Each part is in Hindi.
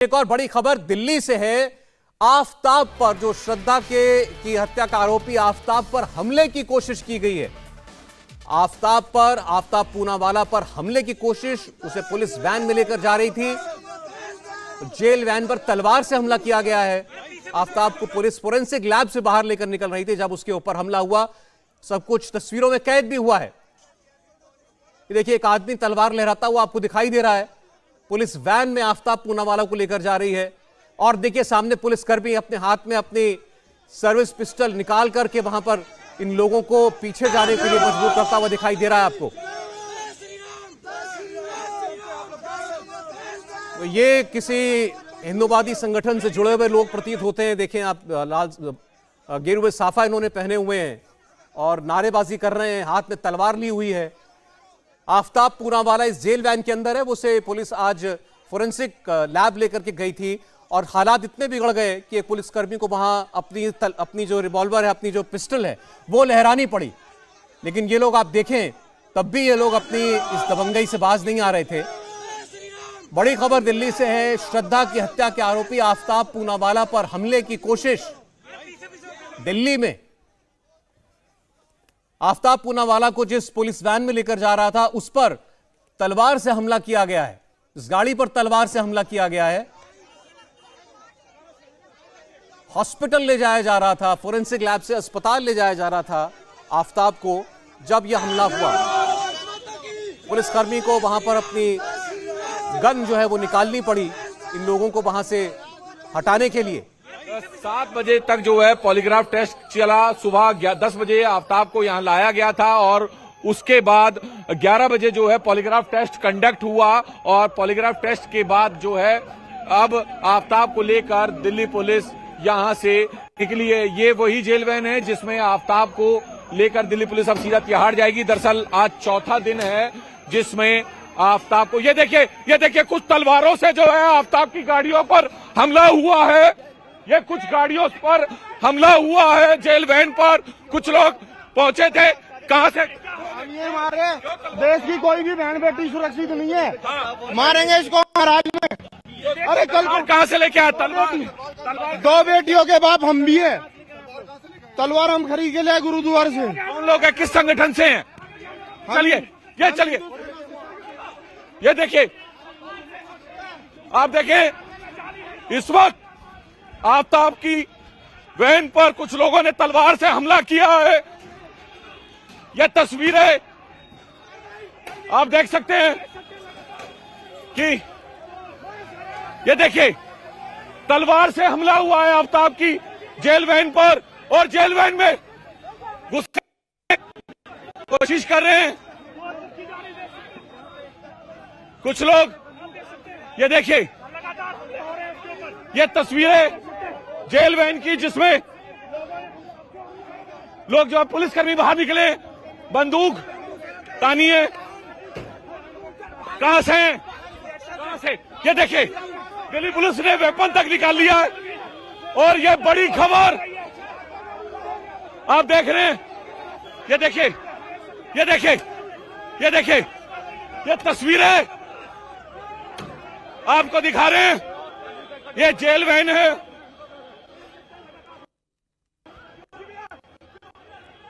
एक और बड़ी खबर दिल्ली से है। आफताब पर, जो श्रद्धा की हत्या का आरोपी आफताब पर हमले की कोशिश की गई है। आफताब पूनावाला पर हमले की कोशिश, उसे पुलिस वैन में लेकर जा रही थी। जेल वैन पर तलवार से हमला किया गया है। आफताब को पुलिस फोरेंसिक लैब से बाहर लेकर निकल रही थी जब उसके ऊपर हमला हुआ। सब कुछ तस्वीरों में कैद भी हुआ है। ये देखिए, एक आदमी तलवार लहराता हुआ आपको दिखाई दे रहा है। पुलिस वैन में आफताब पूनावाला को लेकर जा रही है और देखिए सामने पुलिसकर्मी अपने हाथ में अपनी सर्विस पिस्टल निकाल करके वहां पर इन लोगों को पीछे जाने के लिए मजबूर करता हुआ दिखाई दे रहा है आपको। तो ये किसी हिंदूवादी संगठन से जुड़े हुए लोग प्रतीत होते हैं। देखें आप, लाल गेरुए साफा इन्होंने पहने हुए हैं और नारेबाजी कर रहे हैं, हाथ में तलवार ली हुई है। आफताब पूनावाला इस जेल वैन के अंदर है। वो से पुलिस आज फोरेंसिक लैब लेकर के गई थी और हालात इतने बिगड़ गए कि एक पुलिसकर्मी को वहां अपनी जो रिवॉल्वर है, अपनी जो पिस्टल है, वो लहरानी पड़ी। लेकिन ये लोग आप देखें, तब भी ये लोग अपनी इस दबंगई से बाज नहीं आ रहे थे। बड़ी खबर दिल्ली से है। श्रद्धा की हत्या के आरोपी आफताब पूनावाला पर हमले की कोशिश दिल्ली में। आफताब पूनावाला को जिस पुलिस वैन में लेकर जा रहा था, उस पर तलवार से हमला किया गया है। इस गाड़ी पर तलवार से हमला किया गया है। हॉस्पिटल ले जाया जा रहा था, फोरेंसिक लैब से अस्पताल ले जाया जा रहा था आफताब को, जब यह हमला हुआ। पुलिसकर्मी को वहां पर अपनी गन जो है वो निकालनी पड़ी इन लोगों को वहां से हटाने के लिए। 7 बजे तक जो है पॉलीग्राफ टेस्ट चला। सुबह 10 बजे आफताब को यहां लाया गया था और उसके बाद 11 बजे जो है पॉलीग्राफ टेस्ट कंडक्ट हुआ और पॉलीग्राफ टेस्ट के बाद जो है अब आफताब को लेकर दिल्ली पुलिस यहां से निकली है। ये वही जेल वैन है जिसमें आफताब को लेकर दिल्ली पुलिस अब सीधा तिहाड़ जाएगी। दरअसल आज चौथा दिन है जिसमें आफताब को, ये देखिए कुछ तलवारों से जो है आफताब की गाड़ियों पर हमला हुआ है। ये कुछ गाड़ियों पर हमला हुआ है। जेल वैन पर कुछ लोग पहुंचे थे। कहां से ये मारे? देश की कोई भी बहन बेटी सुरक्षित नहीं है। मारेंगे इसको महाराज में। अरे कल कहां से लेके आया तलवार? 2 बेटियों के बाप हम भी है। तलवार हम खरीद के लिए गुरुद्वार से। कौन लोग हैं, किस संगठन से हैं? चलिए ये देखिए, आप देखें इस वक्त आफताब की वैन पर कुछ लोगों ने तलवार से हमला किया है। यह तस्वीरें आप देख सकते हैं कि ये देखिए तलवार से हमला हुआ है आफताब की जेल वैन पर और जेल वैन में घुसने की कोशिश कर रहे हैं कुछ लोग। ये देखिए, ये तस्वीरें जेल वैन की जिसमें लोग जो पुलिसकर्मी बाहर निकले, बंदूक तानिए। कहां से ये देखिए, दिल्ली पुलिस ने वेपन तक निकाल लिया है। और ये बड़ी खबर आप देख रहे हैं। ये देखिए ये तस्वीरें आपको दिखा रहे हैं। ये जेल वैन है।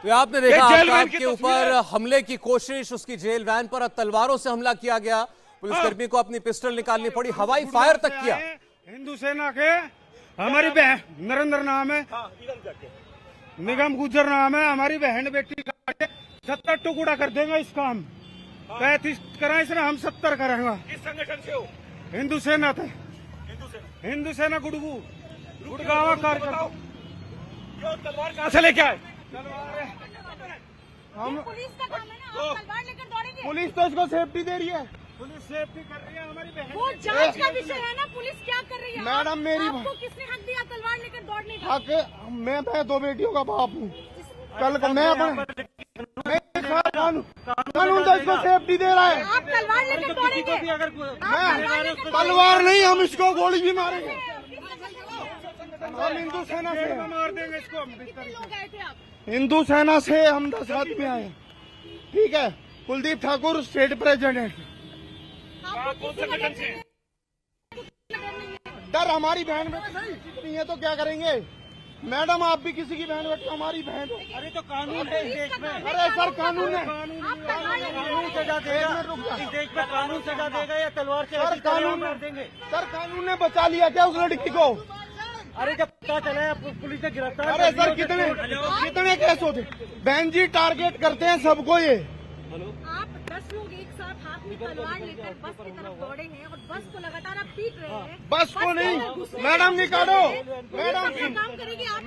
तो आपने देखा आफताब के ऊपर हमले की कोशिश, उसकी जेल वैन पर तलवारों से हमला किया गया। पुलिसकर्मी को अपनी पिस्टल निकालनी पड़ी, हवाई फायर तक किया। हिंदू सेना के हमारी बहन नरेंद्र नाम है, निगम गुजर नाम है। हमारी बहन बेटी का 70 टुकड़ा कर देंगे इस काम। 35 कराए इसने, हम 70 करेंगे। किस संगठन से हो? हिंदू सेना थे। हिंदू सेना गुड़गांव कार्यकर्ता। तलवार कहां से लेके आए? हम पुलिस का काम है ना, आप तलवार लेकर दौड़ेंगे। पुलिस तो इसको सेफ्टी दे रही है। पुलिस सेफ्टी कर रही है हमारी बहन। वो जांच का विषय है ना, पुलिस क्या कर रही है? मैडम मेरी आपको किसने हक दिया तलवार लेकर दौड़ने का? हक मैं 2 बेटियों का बाप हूँ। कल को मैं कानून तो इसको सेफ्टी दे रहा है। आप तलवार लेकर दौड़ेंगे? तलवार नहीं, हम इसको गोली भी मारेंगे। हम हिंदू सेना से मार देंगे इसको। हिंदू सेना से हम 10 आदमी आए। ठीक है, कुलदीप ठाकुर स्टेट प्रेसिडेंट। आपको किसी संगठन से डर हमारी बहन बेटी है तो क्या करेंगे मैडम, आप भी किसी की बहन बेटी, हमारी बहन। अरे तो कानून है इस देश में। अरे सर कानून है, कानून सजा देगा, इस देश में कानून सजा देगा या तलवार से सर कानून मार देंगे? सर कानून ने बचा लिया क्या उस लड़की को? अरे जब पता चला पुलिस ने गिरफ्तार। अरे सर कितने केस होते, बहन जी टारगेट करते हैं सबको ये। आप 10 लोग एक साथ हाथ में तलवार लेकर बस की तरफ दौड़े हैं और बस को लगातार आप पीट रहे हैं। बस को नहीं, मैडम निकालो, मैडम काम करेगी आप।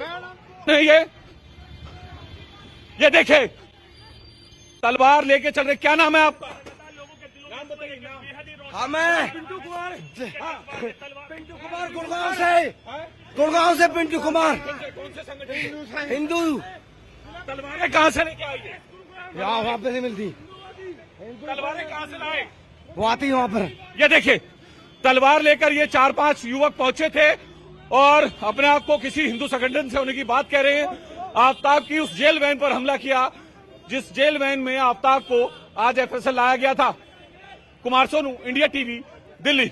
नहीं ये देखे तलवार लेके चल रहे, क्या नाम है आपका? नाम बताइए। हमें पिंटू कुमार, पिंटू कुमार गुड़गांव से पिंटू कुमार, हिंदू। तलवारें कहाँ से लेके आई है? वहाँ पे से मिलती, तलवारें कहाँ से लाए? वो आती वहाँ पर। ये देखिए तलवार लेकर ये 4-5 युवक पहुंचे थे और अपने आप को किसी हिंदू संगठन से होने की बात कह रहे हैं। आफ्ताब की उस जेल वैन पर हमला किया जिस जेल वैन में आफ्ताब को आज एफएसएल लाया गया था। Kumar Sonu, India TV, Delhi.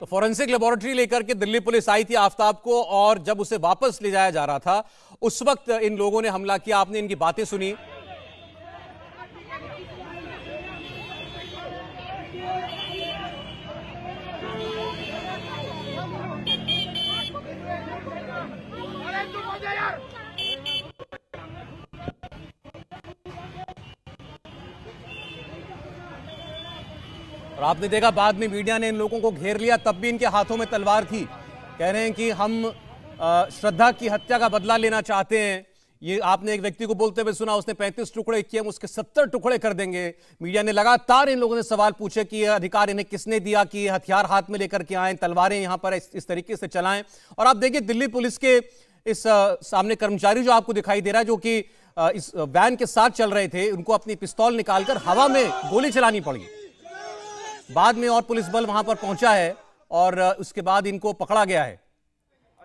तो फॉरेंसिक लेबोरेटरी लेकर के दिल्ली पुलिस आई थी आफ्ताब को, और जब उसे वापस ले जाया जा रहा था उस वक्त इन लोगों ने हमला किया। आपने इनकी बातें सुनी। और आपने देखा बाद में मीडिया ने इन लोगों को घेर लिया, तब भी इनके हाथों में तलवार थी। कह रहे हैं कि हम श्रद्धा की हत्या का बदला लेना चाहते हैं। ये आपने एक व्यक्ति को बोलते हुए सुना, उसने 35 टुकड़े किए, हम उसके 70 टुकड़े कर देंगे। मीडिया ने लगातार इन लोगों ने सवाल पूछे कि यह अधिकार इन्हें किसने दिया कि ये हथियार हाथ में लेकर के आए, तलवारें यहां पर इस तरीके से चलाएं। और आप देखिए दिल्ली पुलिस के इस सामने कर्मचारी जो आपको दिखाई दे रहा है, जो कि इस वैन के साथ चल रहे थे, उनको अपनी पिस्तौल निकालकर हवा में गोली चलानी पड़ी। बाद में और पुलिस बल वहां पर पहुंचा है और उसके बाद इनको पकड़ा गया है।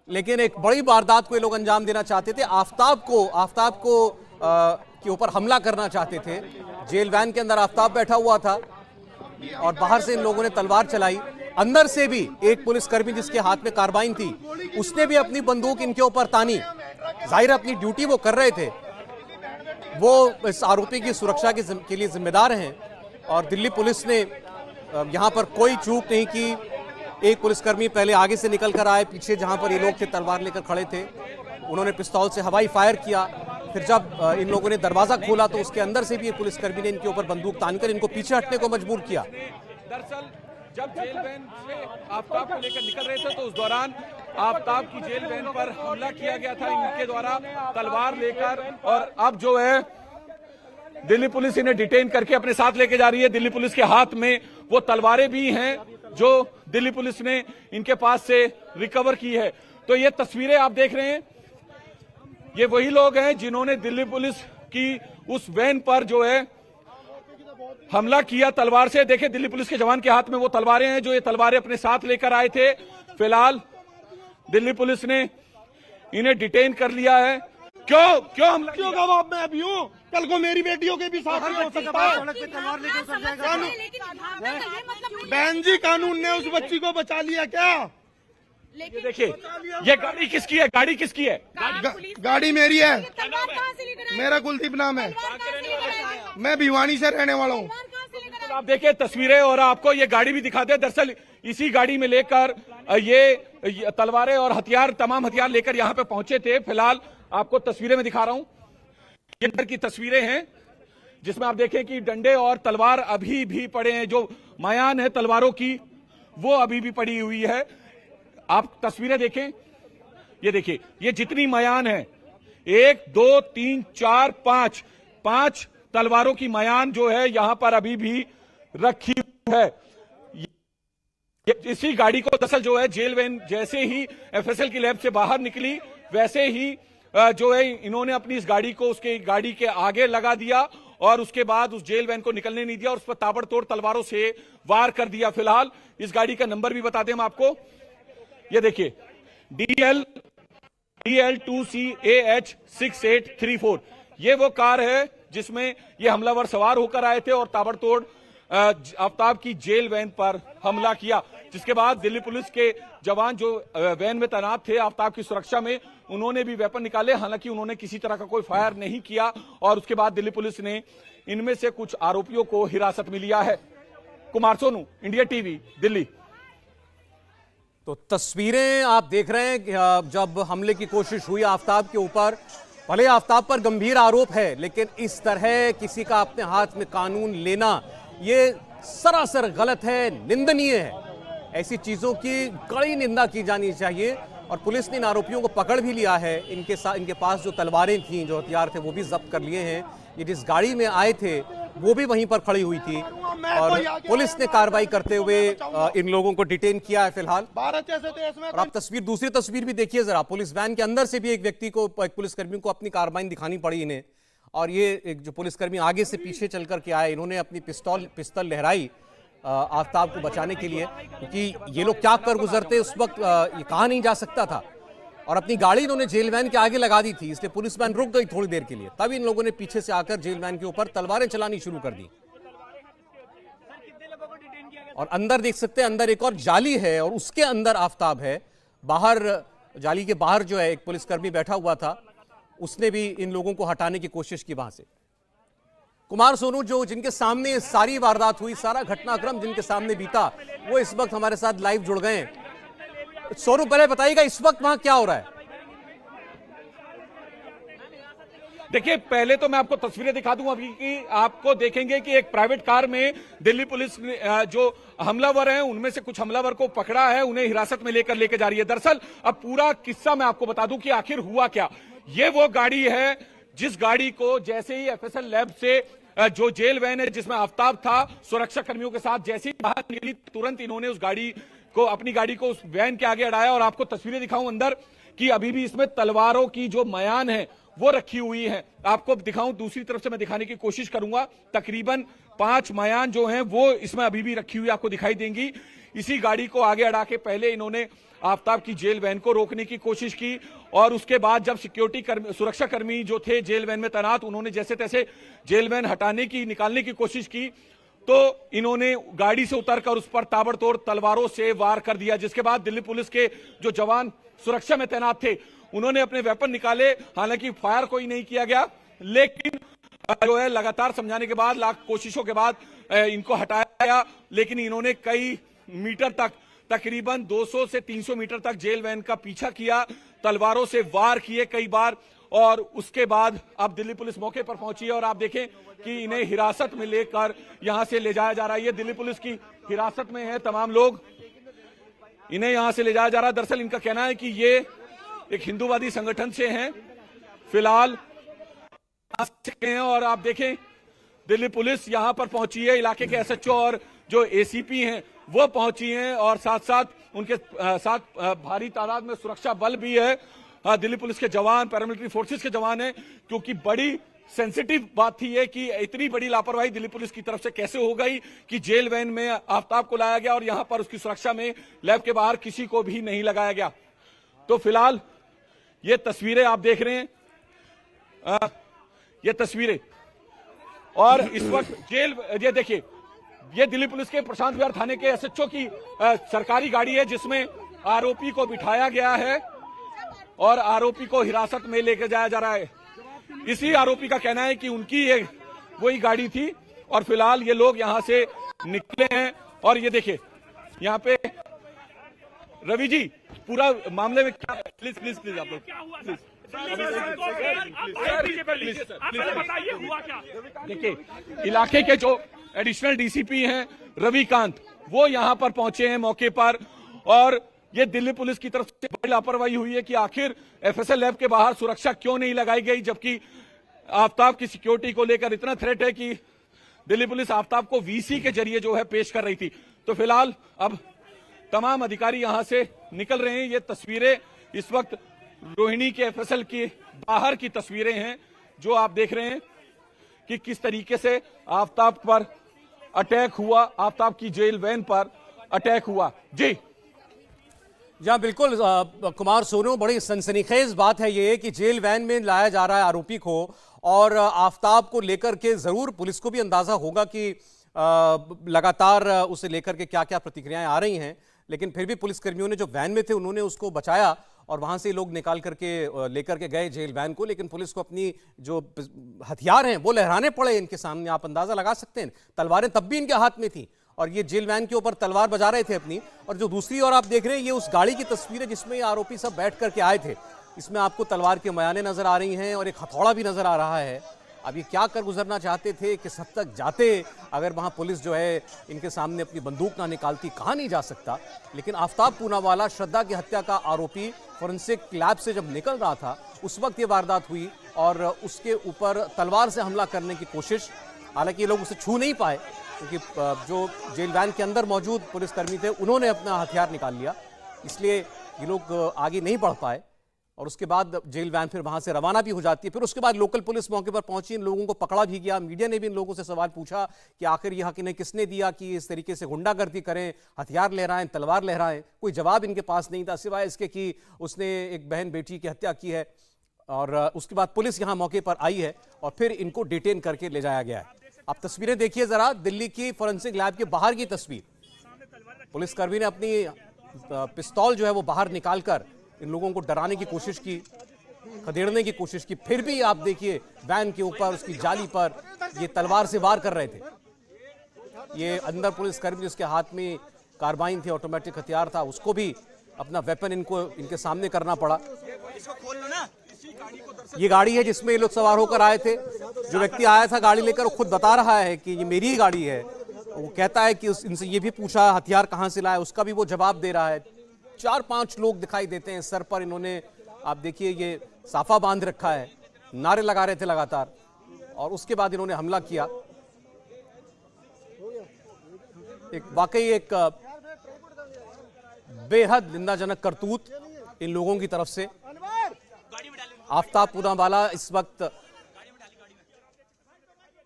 लेकिन एक बड़ी वारदात को ये लोग अंजाम देना चाहते थे। आफ्ताब को के ऊपर हमला करना चाहते थे। जेल वैन के अंदर आफ्ताब बैठा हुआ था और बाहर से इन लोगों ने तलवार चलाई। अंदर से भी एक पुलिसकर्मी जिसके हाथ में कार्बाइन थी, उसने भी अपनी बंदूक इनके ऊपर तानी। जाहिर अपनी ड्यूटी वो कर रहे थे, वो इस आरोपी की सुरक्षा के लिए जिम्मेदार हैं। और दिल्ली पुलिस ने यहां पर कोई चूक नहीं की। एक पुलिसकर्मी पहले आगे से निकल कर आए, पीछे जहां पर ये लोग थे तलवार लेकर खड़े थे, उन्होंने पिस्तौल से हवाई फायर किया। फिर जब इन लोगों ने दरवाजा खोला तो उसके अंदर से भी एक पुलिसकर्मी ने इनके ऊपर बंदूक तानकर इनको पीछे हटने को मजबूर किया। दरअसल जब जेल वैन से आफ्ताब को लेकर निकल रहे थे तो उस दौरान आफ्ताब की जेल वैन पर हमला किया गया था इनके द्वारा तलवार लेकर। और अब जो है दिल्ली पुलिस इन्हें डिटेन करके अपने साथ लेके जा रही है। दिल्ली पुलिस के हाथ में वो तलवारें भी हैं जो दिल्ली पुलिस ने इनके पास से रिकवर की है। तो ये तस्वीरें आप देख रहे हैं, ये वही लोग हैं जिन्होंने दिल्ली पुलिस की उस वैन पर जो है हमला किया तलवार से। देखिए दिल्ली पुलिस के जवान के हाथ में वो तलवारें हैं जो ये तलवारें अपने साथ लेकर आए थे। फिलहाल दिल्ली पुलिस ने इन्हें डिटेन कर लिया है। क्यों हमला क्यों गवाह मैं अभी हूँ, कल को मेरी बेटियों के भी साथ हो सकता है। बहन जी कानून ने उस बच्ची को बचा लिया क्या? ये देखिए ये गाड़ी किसकी है? गाड़ी किसकी है? गाड़ी मेरी है, मेरा कुलदीप नाम है, मैं भिवानी से रहने वाला हूँ। तो आप देखिए तस्वीरें और आपको ये गाड़ी भी दिखाते हैं। दरअसल इसी गाड़ी में लेकर ये तलवारें और हथियार, तमाम हथियार लेकर यहाँ पे पहुंचे थे। फिलहाल आपको तस्वीरें में दिखा रहा हूं, ये अंदर की तस्वीरें हैं जिसमें आप देखें कि डंडे और तलवार अभी भी पड़े हैं। जो मयान है तलवारों की वो अभी भी पड़ी हुई है। आप तस्वीरें देखें, ये देखिए ये जितनी मयान है, 1 2 3 4 5 तलवारों की मयान जो है यहां पर अभी भी रखी है। इसी गाड़ी को दरअसल जो है जेल वैन जैसे ही एफएसएल की लैब से बाहर निकली वैसे ही जो है इन्होंने अपनी इस गाड़ी को उसके गाड़ी के आगे लगा दिया और उसके बाद उस जेल वैन को निकलने नहीं दिया और उस पर ताबड़तोड़ तलवारों से वार कर दिया। फिलहाल इस गाड़ी का नंबर भी बता दें हम आपको, ये देखिए DL2CAH 6834, ये वो कार है जिसमें ये हमलावर सवार होकर आए थे और ताबड़तोड़ आफ्ताब की जेल वैन पर हमला किया। जिसके बाद दिल्ली पुलिस के जवान जो वैन में तैनात थे आफ्ताब की सुरक्षा में, उन्होंने भी वेपन निकाले। हालांकि उन्होंने किसी तरह का कोई फायर नहीं किया और उसके बाद दिल्ली पुलिस ने इनमें से कुछ आरोपियों को हिरासत में लिया है। Kumar Sonu, India TV, Delhi. तो तस्वीरें आप देख रहे हैं कि जब हमले की कोशिश हुई आफ्ताब के ऊपर, भले आफ्ताब पर गंभीर आरोप है, लेकिन इस तरह किसी का अपने हाथ में कानून लेना ये सरासर गलत है, निंदनीय है। ऐसी चीजों की कड़ी निंदा की जानी चाहिए। और पुलिस ने इन आरोपियों को पकड़ भी लिया है। इनके पास जो तलवारें थीं, जो हथियार थे, वो भी जब्त कर लिए हैं। ये जिस गाड़ी में आए थे वो भी वहीं पर खड़ी हुई थी और पुलिस ने कार्रवाई करते हुए इन लोगों को डिटेन किया है फिलहाल। और आप दूसरी तस्वीर भी देखिए जरा। पुलिस वैन के अंदर से भी एक व्यक्ति को, एक पुलिसकर्मी को अपनी कार्बाइन दिखानी पड़ी इन्हें। और ये एक जो पुलिसकर्मी आगे से पीछे चल करके आए, इन्होंने अपनी पिस्तौल लहराई आफ्ताब को बचाने के लिए, क्योंकि ये लोग क्या कर गुजरते उस वक्त ये कहा नहीं जा सकता था। और अपनी गाड़ी इन्होंने जेल वैन के आगे लगा दी थी, इसलिए पुलिस वैन रुक गई थोड़ी देर के लिए। तब इन लोगों ने पीछे से आकर जेल वैन के ऊपर तलवारें चलानी शुरू कर दी। और अंदर देख सकते हैं, अंदर एक और जाली है और उसके अंदर आफ्ताब है। बाहर, जाली के बाहर जो है एक पुलिसकर्मी बैठा हुआ था, उसने भी इन लोगों को हटाने की कोशिश की वहां से। कुमार सोनू, जो जिनके सामने सारी वारदात हुई, सारा घटनाक्रम जिनके सामने बीता, वो इस वक्त हमारे साथ लाइव जुड़ गए हैं। सोनू, पहले बताइएगा इस वक्त वहां क्या हो रहा है? देखिए, पहले तो मैं आपको तस्वीरें दिखा दूं अभी की। आपको देखेंगे कि एक प्राइवेट कार में दिल्ली पुलिस ने जो हमलावर हैं, उनमें से कुछ हमलावर को पकड़ा है, उन्हें हिरासत में लेके जा रही है। दरअसल अब पूरा किस्सा मैं आपको बता दूं कि आखिर हुआ क्या। ये वो गाड़ी है जिस गाड़ी को जैसे ही एफएसएल लैब से जो जेल वैन है जिसमें आफ्ताब था, सुरक्षा कर्मियों के साथ जैसे ही बाहर निकली, तुरंत इन्होंने उस गाड़ी को, अपनी गाड़ी को उस वैन के आगे अड़ाया। और आपको तस्वीरें दिखाऊं अंदर कि अभी भी इसमें तलवारों की जो मयान है वो रखी हुई है। आपको दिखाऊं, दूसरी तरफ से मैं दिखाने की कोशिश करूंगा। तकरीबन 5 मयान जो हैं वो इसमें अभी भी रखी हुई आपको दिखाई देंगी। इसी गाड़ी को आगे अड़ा के पहले इन्होंने आफ्ताब की जेल वैन को रोकने की कोशिश की और उसके बाद जब सुरक्षा कर्मी जो थे जेल वैन में तैनात, उन्होंने जैसे तैसे जेल वैन निकालने की कोशिश की, तो इन्होंने गाड़ी से उतरकर उस पर ताबड़तोड़ तलवारों से वार कर दिया। जिसके बाद दिल्ली पुलिस के जो जवान सुरक्षा में तैनात थे, उन्होंने अपने वेपन निकाले। हालांकि फायर कोई नहीं किया गया, लेकिन जो है लगातार समझाने के बाद, लाख कोशिशों के बाद इनको हटाया गया। लेकिन इन्होंने कई मीटर तक, तकरीबन 200 से 300 मीटर तक जेल वैन का पीछा किया, तलवारों से वार किए कई बार। और उसके बाद अब दिल्ली पुलिस मौके पर पहुंची है और आप देखें कि इन्हें हिरासत में लेकर यहां से ले जाया जा रहा है। ये दिल्ली पुलिस की हिरासत में है तमाम लोग, इन्हें यहां से ले जाया जा रहा है। दरअसल इनका कहना है कि ये एक हिंदूवादी संगठन से हैं, फिलहाल हैं। और आप देखें दिल्ली पुलिस यहां पर पहुंची है, इलाके के एसएचओ और जो एसीपी हैं वो पहुंची हैं और साथ साथ उनके साथ भारी तादाद में सुरक्षा बल भी है। दिल्ली पुलिस के जवान, पैरामिलिट्री फोर्सेस के जवान हैं, क्योंकि बड़ी सेंसिटिव बात थी ये कि इतनी बड़ी लापरवाही दिल्ली पुलिस की तरफ से कैसे हो गई कि जेल वैन में आफ्ताब को लाया गया और यहां पर उसकी सुरक्षा में लैब के बाहर किसी को भी नहीं लगाया गया। तो फिलहाल ये तस्वीरें आप देख रहे हैं, ये तस्वीरें। और इस वक्त जेल, ये देखिए, ये दिल्ली पुलिस के प्रशांत विहार थाने के एसएचओ की सरकारी गाड़ी है जिसमें आरोपी को बिठाया गया है और आरोपी को हिरासत में लेकर जाया जा रहा है। इसी आरोपी का कहना है कि उनकी ये वही गाड़ी थी और फिलहाल ये लोग यहां से निकले हैं। और ये देखिए यहां पे रवि जी, पूरा मामले में क्या, प्लीज प्लीज प्लीज आप लोग देखिए, इलाके के जो एडिशनल डीसीपी हैं रविकांत, वो यहां पर पहुंचे हैं मौके पर। और ये दिल्ली पुलिस की तरफ से बड़ी लापरवाही हुई है कि आखिर एफएसएल लैब के बाहर सुरक्षा क्यों नहीं लगाई गई, जबकि आफ्ताब की सिक्योरिटी को लेकर इतना थ्रेट है कि दिल्ली पुलिस आफ्ताब को वीसी के जरिए जो है पेश कर रही थी। तो फिलहाल अब तमाम अधिकारी यहां से निकल रहे हैं। ये तस्वीरें इस वक्त रोहिणी के एफएसएल के बाहर की तस्वीरें हैं, जो आप देख रहे हैं कि किस तरीके से आफ्ताब पर अटैक हुआ, आफ्ताब की जेल वैन पर अटैक हुआ। जी जहाँ बिल्कुल कुमार सोनू, बड़ी सनसनीखेज बात है ये कि जेल वैन में लाया जा रहा है आरोपी को और आफ्ताब को लेकर के जरूर पुलिस को भी अंदाजा होगा कि लगातार उसे लेकर के क्या क्या प्रतिक्रियाएं आ रही हैं, लेकिन फिर भी पुलिसकर्मियों ने जो वैन में थे उन्होंने उसको बचाया और वहां से लोग निकाल करके लेकर के गए जेल वैन को। लेकिन पुलिस को अपनी जो हथियार हैं वो लहराने पड़े इनके सामने। आप अंदाजा लगा सकते हैं, तलवारें तब भी इनके हाथ में थी और ये जेल वैन के ऊपर तलवार बजा रहे थे अपनी। और जो दूसरी ओर आप देख रहे हैं ये उस गाड़ी की तस्वीर है जिसमें ये आरोपी सब बैठ करके आए थे। इसमें आपको तलवार के मयाने नजर आ रही हैं और एक हथौड़ा भी नजर आ रहा है। अब ये क्या कर गुजरना चाहते थे, किस हद तक जाते अगर वहां पुलिस जो है इनके सामने अपनी बंदूक ना निकालती, कहा नहीं जा सकता। लेकिन आफ्ताब पूनावाला, श्रद्धा की हत्या का आरोपी, फोरेंसिक लैब से जब निकल रहा था उस वक्त ये वारदात हुई और उसके ऊपर तलवार से हमला करने की कोशिश। हालांकि ये लोग उसे छू नहीं पाए क्योंकि जो जेल वैन के अंदर मौजूद पुलिसकर्मी थे उन्होंने अपना हथियार निकाल लिया, इसलिए ये लोग आगे नहीं बढ़ पाए। और उसके बाद जेल वैन फिर वहां से रवाना भी हो जाती है। फिर उसके बाद लोकल पुलिस मौके पर पहुंची, इन लोगों को पकड़ा भी गया। मीडिया ने भी इन लोगों से सवाल पूछा कि आखिर यह हक इन्हें किसने दिया कि इस तरीके से गुंडागर्दी करें, हथियार लहराएं, तलवार लहराएं। कोई जवाब इनके पास नहीं था सिवाय इसके कि उसने एक बहन बेटी की हत्या की है। और उसके बाद पुलिस यहाँ मौके पर आई है और फिर इनको डिटेन करके ले जाया गया है। आप तस्वीरें देखिए जरा, दिल्ली की फोरेंसिक लैब के बाहर की तस्वीर। पुलिसकर्मी ने अपनी पिस्तौल जो है वो बाहर निकालकर इन लोगों को डराने की कोशिश की, खदेड़ने की कोशिश की। फिर भी आप देखिए वैन के ऊपर, उसकी जाली पर ये तलवार से वार कर रहे थे। ये अंदर पुलिसकर्मी जिसके हाथ में कार्बाइन थी, ऑटोमेटिक हथियार था, उसको भी अपना वेपन इनके सामने करना पड़ा। ये गाड़ी है जिसमें ये लोग सवार होकर आए थे। जो व्यक्ति आया था गाड़ी लेकर वो खुद बता रहा है कि ये मेरी ही गाड़ी है। वो कहता है कि इनसे ये भी पूछा हथियार कहां से लाया, उसका भी वो जवाब दे रहा है। 4-5 लोग दिखाई देते हैं सर पर, इन्होंने आप देखिए ये साफा बांध रखा है, नारे लगा रहे थे लगातार और उसके बाद इन्होंने हमला किया। वाकई एक बेहद निंदाजनक करतूत इन लोगों की तरफ से। आफ्ताब पूनावाला इस वक्त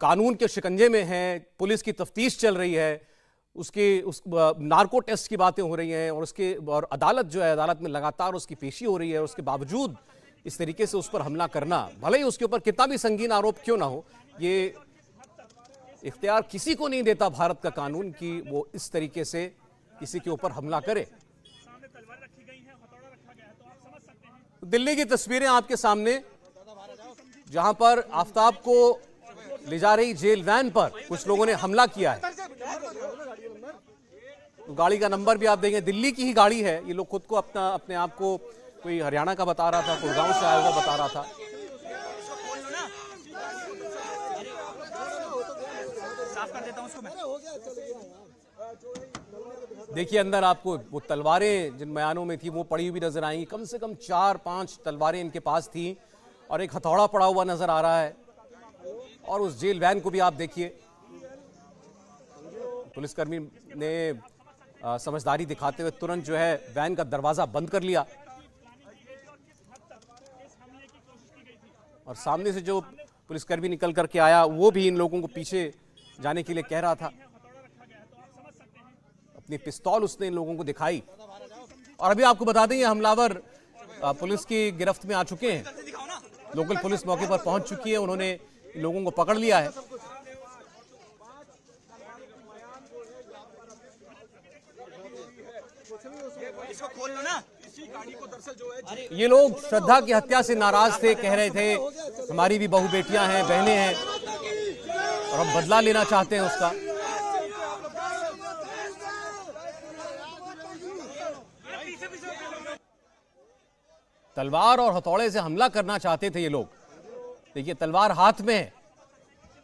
कानून के शिकंजे में है, पुलिस की तफ्तीश चल रही है, उस नार्को टेस्ट की बातें हो रही हैं और अदालत जो है, अदालत में लगातार उसकी पेशी हो रही है। उसके बावजूद इस तरीके से उस पर हमला करना, भले ही उसके ऊपर कितना भी संगीन आरोप क्यों ना हो, ये इख्तियार किसी को नहीं देता भारत का कानून कि वो इस तरीके से किसी के ऊपर हमला करे। दिल्ली की तस्वीरें आपके सामने, जहां पर आफ्ताब को ले जा रही जेल वैन पर कुछ लोगों ने हमला किया है। तो गाड़ी का नंबर भी आप देखेंगे, दिल्ली की ही गाड़ी है। ये लोग खुद को अपने आप को कोई हरियाणा का बता रहा था, कोई गांव से आया हुआ बता रहा था। देखिए अंदर आपको वो तलवारें जिन बयानों में थी वो पड़ी हुई नजर आएंगी। कम से कम 4-5 तलवारें इनके पास थी और एक हथौड़ा पड़ा हुआ नजर आ रहा है। और उस जेल वैन को भी आप देखिए, पुलिसकर्मी ने समझदारी दिखाते हुए तुरंत जो है वैन का दरवाजा बंद कर लिया और सामने से जो पुलिसकर्मी निकल करके आया वो भी इन लोगों को पीछे जाने के लिए कह रहा था। अपनी पिस्तौल उसने इन लोगों को दिखाई। और अभी आपको बता दें ये हमलावर पुलिस की गिरफ्त में आ चुके हैं। लोकल पुलिस मौके पर पहुंच चुकी है, उन्होंने इन लोगों को पकड़ लिया है। ये लोग श्रद्धा की हत्या से नाराज थे, कह रहे थे हमारी भी बहू बेटियां हैं, बहनें हैं और हम बदला लेना चाहते हैं उसका। तलवार और हथौड़े से हमला करना चाहते थे ये लोग। देखिए तलवार हाथ में है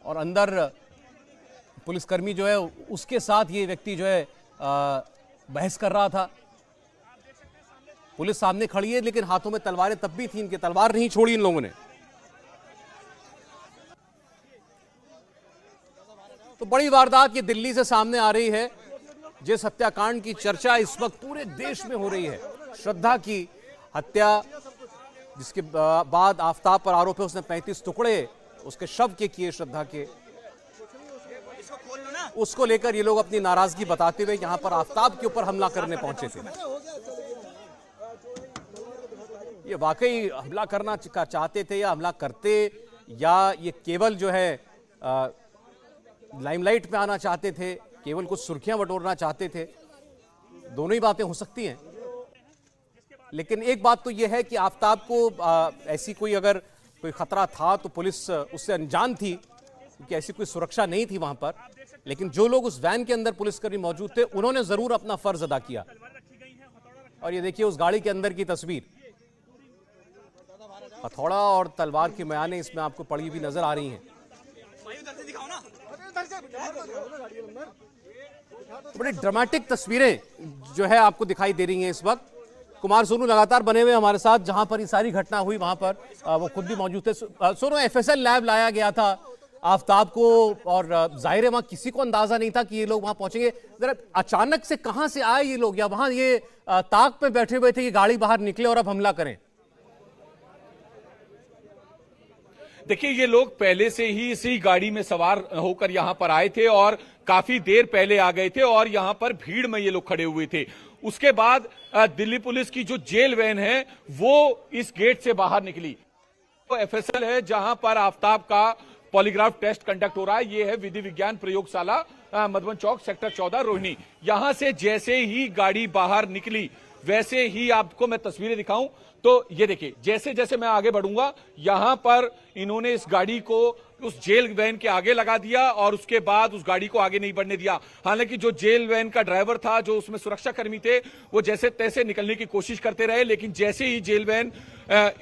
और अंदर पुलिसकर्मी जो है उसके साथ ये व्यक्ति जो है बहस कर रहा था। पुलिस सामने खड़ी है लेकिन हाथों में तलवारें तब भी थी इनके, तलवार नहीं छोड़ी इन लोगों ने। तो बड़ी वारदात ये दिल्ली से सामने आ रही है, जिस हत्याकांड की चर्चा इस वक्त पूरे देश में हो रही है। श्रद्धा की हत्या, जिसके बाद आफ्ताब पर आरोप है उसने 35 टुकड़े उसके शव के किए श्रद्धा के। उसको लेकर ये लोग अपनी नाराजगी बताते हुए यहां पर आफ्ताब के ऊपर हमला करने पहुंचे थे। ये वाकई हमला करना चाहते थे या हमला करते, या ये केवल जो है लाइमलाइट में आना चाहते थे, केवल कुछ सुर्खियां बटोरना चाहते थे, दोनों ही बातें हो सकती हैं, लेकिन एक बात तो यह है कि आफताब को ऐसी कोई अगर कोई खतरा था तो पुलिस उससे अनजान थी, क्योंकि ऐसी कोई सुरक्षा नहीं थी वहां पर। लेकिन जो लोग उस वैन के अंदर पुलिसकर्मी मौजूद थे उन्होंने जरूर अपना फर्ज अदा किया। और ये देखिए उस गाड़ी के अंदर की तस्वीर, हथौड़ा और तलवार की म्यानें इसमें आपको पड़ी हुई नजर आ रही हैं। बड़ी ड्रामेटिक तस्वीरें जो है आपको दिखाई दे रही हैं इस वक्त। कुमार सोनू लगातार बने हुए हमारे साथ, जहां पर ये सारी घटना हुई वहां पर वो खुद भी मौजूद थे। सोनू, एफएसएल लैब लाया गया था आफताब को, और जाहिर है वहां किसी को अंदाजा नहीं था कि ये लोग वहां पहुंचेंगे। जरा अचानक से कहां से आए ये लोग, या वहां ये ताक पे बैठे हुए थे कि गाड़ी बाहर निकले और अब हमला करें? देखिए, ये लोग पहले से ही इसी गाड़ी में सवार होकर यहां पर आए थे और काफी देर पहले आ गए थे और यहां पर भीड़ में ये लोग खड़े हुए थे। उसके बाद दिल्ली पुलिस की जो जेल वैन है वो इस गेट से बाहर निकली। तो एफएसएल है जहां पर आफताब का पॉलीग्राफ टेस्ट कंडक्ट हो रहा है। ये है विधि विज्ञान प्रयोगशाला, मधुबन चौक, सेक्टर 14, रोहिणी। यहां से जैसे ही गाड़ी बाहर निकली वैसे ही आपको मैं तस्वीरें दिखाऊं तो ये देखिए, जैसे जैसे मैं आगे बढ़ूंगा यहां पर इन्होंने इस गाड़ी को उस जेल वैन के आगे लगा दिया और उसके बाद उस गाड़ी को आगे नहीं बढ़ने दिया। हालांकि जो जेल वैन का ड्राइवर था, जो उसमें सुरक्षा कर्मी थे, वो जैसे तैसे निकलने की कोशिश करते रहे, लेकिन जैसे ही जेल वैन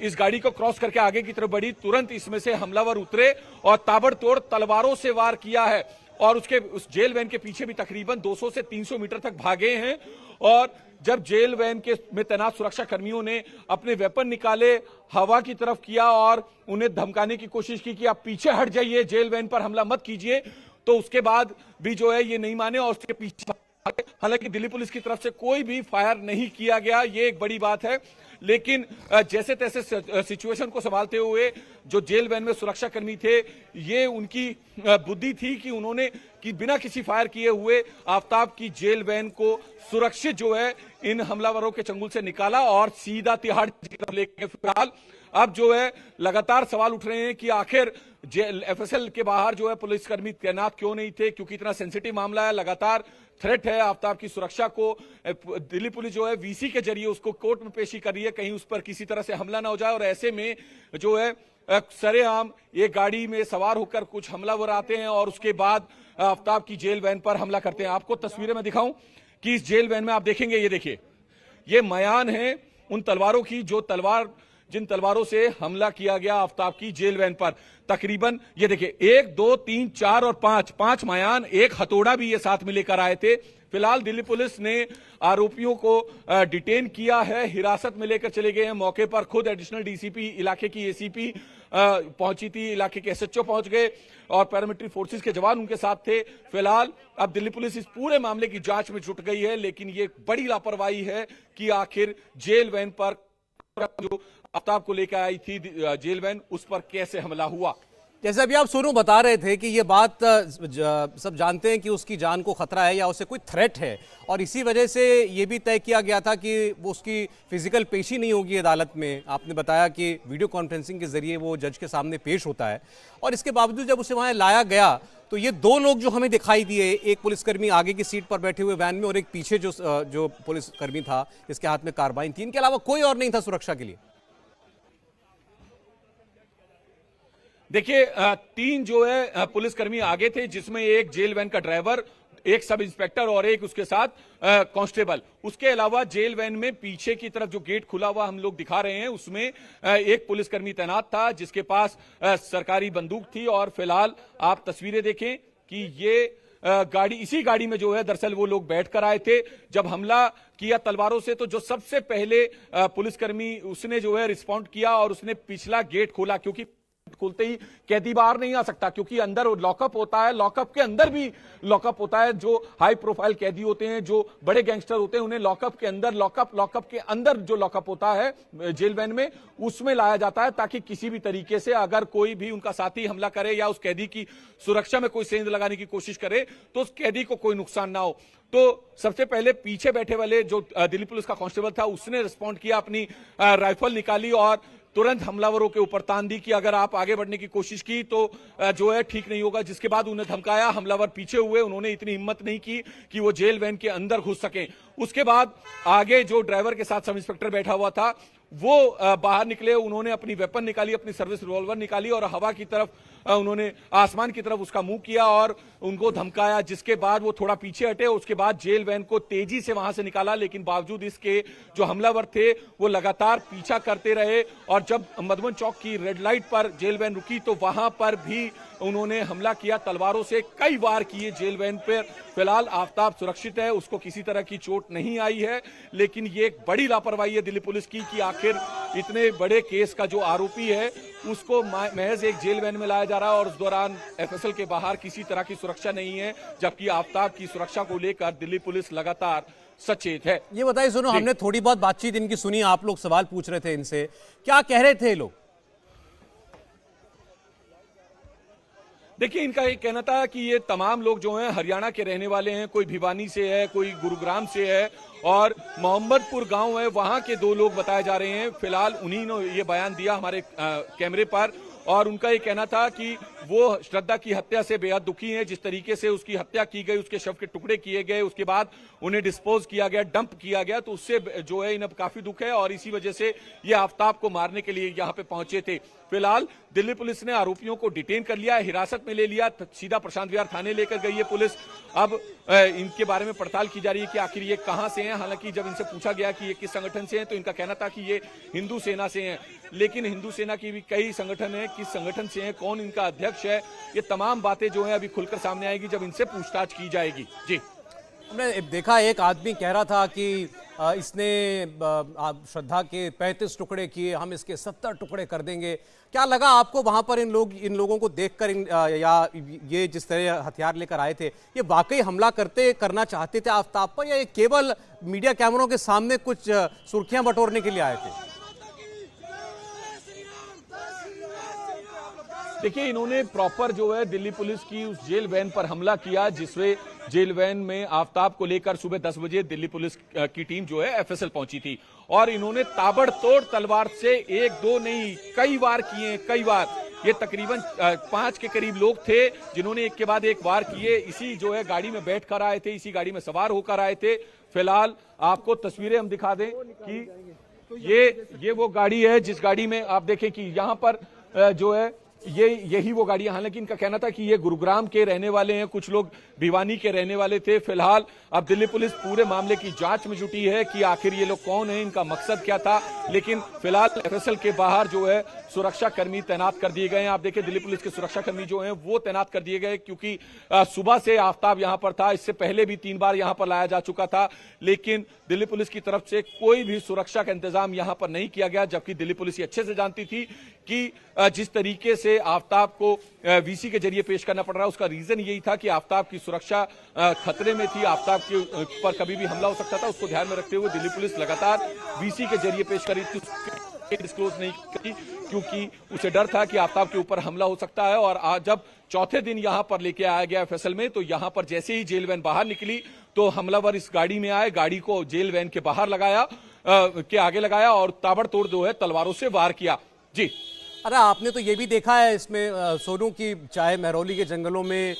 इस गाड़ी को क्रॉस करके आगे की तरफ बढ़ी, तुरंत इसमें से हमलावर उतरे और ताबड़तोड़ तलवारों से वार किया है। और उस जेल वैन के पीछे भी तकरीबन 200 से 300 मीटर तक भागे हैं। और जब जेल वैन में तैनात सुरक्षा कर्मियों ने अपने वेपन निकाले, हवा की तरफ किया और उन्हें धमकाने की कोशिश की कि आप पीछे हट जाइए, जेल वैन पर हमला मत कीजिए, तो उसके बाद भी जो है ये नहीं माने और उसके पीछे। हालांकि दिल्ली पुलिस की तरफ से कोई भी फायर नहीं किया गया, ये एक बड़ी बात है। लेकिन जैसे तैसे सिचुएशन को संभालते हुए जो जेल वैन में सुरक्षा कर्मी थे, ये उनकी बुद्धि थी कि उन्होंने बिना किसी फायर किए हुए आफताब की जेल वैन को सुरक्षित जो है इन हमलावरों के चंगुल से निकाला और सीधा तिहाड़ की तरफ लेके। फिलहाल अब जो है लगातार सवाल उठ रहे हैं कि आखिर एफएसएल के बाहर जो है पुलिसकर्मी तैनात क्यों नहीं थे, क्योंकि इतना सेंसिटिव मामला है, लगातार थ्रेट है आफताब की सुरक्षा को। दिल्ली पुलिस जो है वीसी के जरिए उसको कोर्ट में पेशी कर रही है, कहीं उस पर किसी तरह से हमला ना हो जाए। और ऐसे में जो है सरेआम ये गाड़ी में सवार होकर कुछ हमलावर आते हैं और उसके बाद आफताब की जेल वैन पर हमला करते हैं। आपको तस्वीरें में दिखाऊं कि इस जेल वैन में आप देखेंगे, ये देखिए, ये म्यान है उन तलवारों की जिन तलवारों से हमला किया गया आफताब की जेल वैन पर। तकरीबन ये देखिए 1, 2, 3, 4 और 5 म्यान, एक हथौड़ा भी ये साथ में लेकर आए थे। फिलहाल दिल्ली पुलिस ने आरोपियों को डिटेन किया है, हिरासत में लेकर चले गए हैं। मौके पर खुद एडिशनल डीसीपी, इलाके की एसीपी पहुंची थी, इलाके के एसएचओ पहुंच गए और पैरामिलिट्री फोर्सेस के जवान उनके साथ थे। फिलहाल अब दिल्ली पुलिस इस पूरे मामले की जांच में जुट गई है, लेकिन ये बड़ी लापरवाही है कि आखिर जेल वैन पर जो आफताब को लेकर आई थी जेल वैन, उस पर कैसे हमला हुआ। जैसे अभी आप सोनू बता रहे थे कि ये बात सब जानते हैं कि उसकी जान को खतरा है या उसे कोई थ्रेट है, और इसी वजह से ये भी तय किया गया था कि वो उसकी फिजिकल पेशी नहीं होगी अदालत में। आपने बताया कि वीडियो कॉन्फ्रेंसिंग के जरिए वो जज के सामने पेश होता है, और इसके बावजूद जब उसे वहां लाया गया तो ये 2 लोग जो हमें दिखाई दिए, एक पुलिसकर्मी आगे की सीट पर बैठे हुए वैन में और एक पीछे जो पुलिसकर्मी था जिसके हाथ में कार्बाइन थी, इनके अलावा कोई और नहीं था सुरक्षा के लिए। देखिए 3 जो है पुलिसकर्मी आगे थे, जिसमें एक जेल वैन का ड्राइवर, एक सब इंस्पेक्टर और एक उसके साथ कांस्टेबल। उसके अलावा जेल वैन में पीछे की तरफ जो गेट खुला हुआ हम लोग दिखा रहे हैं, उसमें एक पुलिसकर्मी तैनात था जिसके पास सरकारी बंदूक थी। और फिलहाल आप तस्वीरें देखें कि ये इसी गाड़ी में जो है दरअसल वो लोग बैठ कर आए थे। जब हमला किया तलवारों से, तो जो सबसे पहले पुलिसकर्मी उसने जो है रिस्पॉन्ड किया और उसने पिछला गेट खोला, क्योंकि खुलते ही कैदी बाहर नहीं आ सकता, क्योंकि अंदर लॉकअप होता है, लॉकअप के अंदर भी लॉकअप होता है। जो हाई प्रोफाइल कैदी होते हैं, जो बड़े गैंगस्टर होते हैं, उन्हें लॉकअप के अंदर लॉकअप के अंदर जो लॉकअप होता है जेल वैन में, उसमें लाया जाता है, ताकि किसी भी तरीके से अगर कोई भी उनका साथी हमला करे या उस कैदी की सुरक्षा में कोई सेंध लगाने की कोशिश करे तो उस कैदी को कोई नुकसान ना हो। तो सबसे पहले पीछे बैठे वाले जो दिल्ली पुलिस का कांस्टेबल था, उसने रिस्पॉन्ड किया, अपनी राइफल निकाली और तुरंत हमलावरों के ऊपर तान दी कि अगर आप आगे बढ़ने की कोशिश की तो जो है ठीक नहीं होगा। जिसके बाद उन्हें धमकाया, हमलावर पीछे हुए, उन्होंने इतनी हिम्मत नहीं की कि वो जेल वैन के अंदर घुस सके। उसके बाद आगे जो ड्राइवर के साथ सब इंस्पेक्टर बैठा हुआ था वो बाहर निकले, उन्होंने अपनी वेपन निकाली, अपनी सर्विस रिवॉल्वर निकाली और हवा की तरफ उन्होंने आसमान की तरफ उसका मुंह किया और उनको धमकाया, जिसके बाद वो थोड़ा पीछे हटे। उसके बाद जेल वैन को तेजी से वहां से निकाला, लेकिन बावजूद इसके जो हमलावर थे वो लगातार पीछा करते रहे और जब मधुबन चौक की रेड लाइट पर जेल वैन रुकी तो वहां पर भी उन्होंने हमला किया, तलवारों से कई वार किए जेल वैन पर। फिलहाल आफ्ताब सुरक्षित है, उसको किसी तरह की चोट नहीं आई है, लेकिन ये एक बड़ी लापरवाही है दिल्ली पुलिस की कि आखिर इतने बड़े केस का जो आरोपी है उसको महज एक जेल वैन में लाया जा रहा है और उस दौरान एफएसएल के बाहर किसी तरह की सुरक्षा नहीं है, जबकि आफ्ताब की सुरक्षा को लेकर दिल्ली पुलिस लगातार सचेत है। ये बताइए सुनो, हमने थोड़ी बहुत बातचीत इनकी सुनी, आप लोग सवाल पूछ रहे थे इनसे, क्या कह रहे थे लोग? देखिए, इनका ये कहना था कि ये तमाम लोग जो हैं हरियाणा के रहने वाले हैं, कोई भिवानी से है, कोई गुरुग्राम से है और मोहम्मदपुर गांव है, वहां के 2 लोग बताए जा रहे हैं। फिलहाल उन्हीं ने ये बयान दिया हमारे कैमरे पर और उनका ये कहना था कि वो श्रद्धा की हत्या से बेहद दुखी हैं, जिस तरीके से उसकी हत्या की गई, उसके शव के टुकड़े किए गए, उसके बाद उन्हें डिस्पोज किया गया, डंप किया गया, तो उससे जो है इन्हें काफी दुख है और इसी वजह से ये आफ्ताब को मारने के लिए यहाँ पे पहुंचे थे। फिलहाल दिल्ली पुलिस ने आरोपियों को डिटेन कर लिया, हिरासत में ले लिया, सीधा प्रशांत विहार थाने लेकर गई है पुलिस। अब इनके बारे में पड़ताल की जा रही है कि आखिर ये कहां से हैं। हालांकि जब इनसे पूछा गया कि ये किस संगठन से हैं तो इनका कहना था कि ये हिंदू सेना से हैं, लेकिन हिंदू सेना की भी कई संगठन है, किस संगठन से हैं, कौन इनका अध्यक्ष है, ये तमाम बातें जो है अभी खुलकर सामने आएगी जब इनसे पूछताछ की जाएगी। जी, हमने देखा एक आदमी कह रहा था कि इसने श्रद्धा के 35 टुकड़े किए, हम इसके 70 टुकड़े कर देंगे। क्या लगा आपको वहां पर इन लोगों को देखकर, या ये जिस तरह हथियार लेकर आए थे, ये वाकई हमला करना चाहते थे आफ्ताब पर, या ये केवल मीडिया कैमरों के सामने कुछ सुर्खियां बटोरने के लिए आए थे? देखिए, इन्होंने प्रॉपर जो है दिल्ली पुलिस की उस जेल वैन पर हमला किया जिसमें जेल वैन में आफ्ताब को लेकर सुबह 10 बजे दिल्ली पुलिस की टीम जो है एफएसएल पहुंची थी और इन्होंने ताबड़तोड़ तलवार से 1-2 नहीं कई वार किए, कई बार। ये तकरीबन 5 के करीब लोग थे जिन्होंने एक के बाद एक वार किए। इसी जो है गाड़ी में बैठ कर आए थे, इसी गाड़ी में सवार होकर आए थे। फिलहाल आपको तस्वीरें हम दिखा दें कि ये वो गाड़ी है जिस गाड़ी में आप देखें कि यहाँ पर जो है यही वो गाड़ी है। हालांकि इनका कहना था कि ये गुरुग्राम के रहने वाले हैं, कुछ लोग भिवानी के रहने वाले थे। फिलहाल अब दिल्ली पुलिस पूरे मामले की जांच में जुटी है कि आखिर ये लोग कौन हैं, इनका मकसद क्या था। लेकिन फिलहाल एफएसएल के बाहर जो है सुरक्षा कर्मी तैनात कर दिए गए हैं। आप देखिए, दिल्ली पुलिस के सुरक्षा कर्मी जो हैं वो तैनात कर दिए गए क्योंकि सुबह से आफ्ताब यहां पर था। इससे पहले भी 3 बार यहां पर लाया जा चुका था, लेकिन दिल्ली पुलिस की तरफ से कोई भी सुरक्षा का इंतजाम यहां पर नहीं किया गया। जबकि दिल्ली पुलिस ये अच्छे से जानती थी कि जिस तरीके से आफ्ताब को वीसी के जरिए पेश करना पड़ रहा है, उसका रीजन यही था कि आफ्ताब की सुरक्षा खतरे में थी, आफ्ताब के पर कभी भी हमला हो सकता था। उसको ध्यान में रखते हुए दिल्ली पुलिस लगातार वीसी के जरिए पेश करी थी, डिस्क्लोज नहीं की क्योंकि उसे डर था कि आफ्ताब के ऊपर हमला हो सकता है। और आज जब चौथे दिन यहां पर लेके आया गया फैसल में, तो यहां पर जैसे ही जेल वैन बाहर निकली तो हमलावर इस गाड़ी में आए, गाड़ी को जेल वैन के बाहर लगाया, के आगे लगाया और ताबड़तोड़ जो है तलवारों से वार किया। जी, अरे आपने तो ये भी देखा है इसमें सोनू की, चाहे महरौली के जंगलों में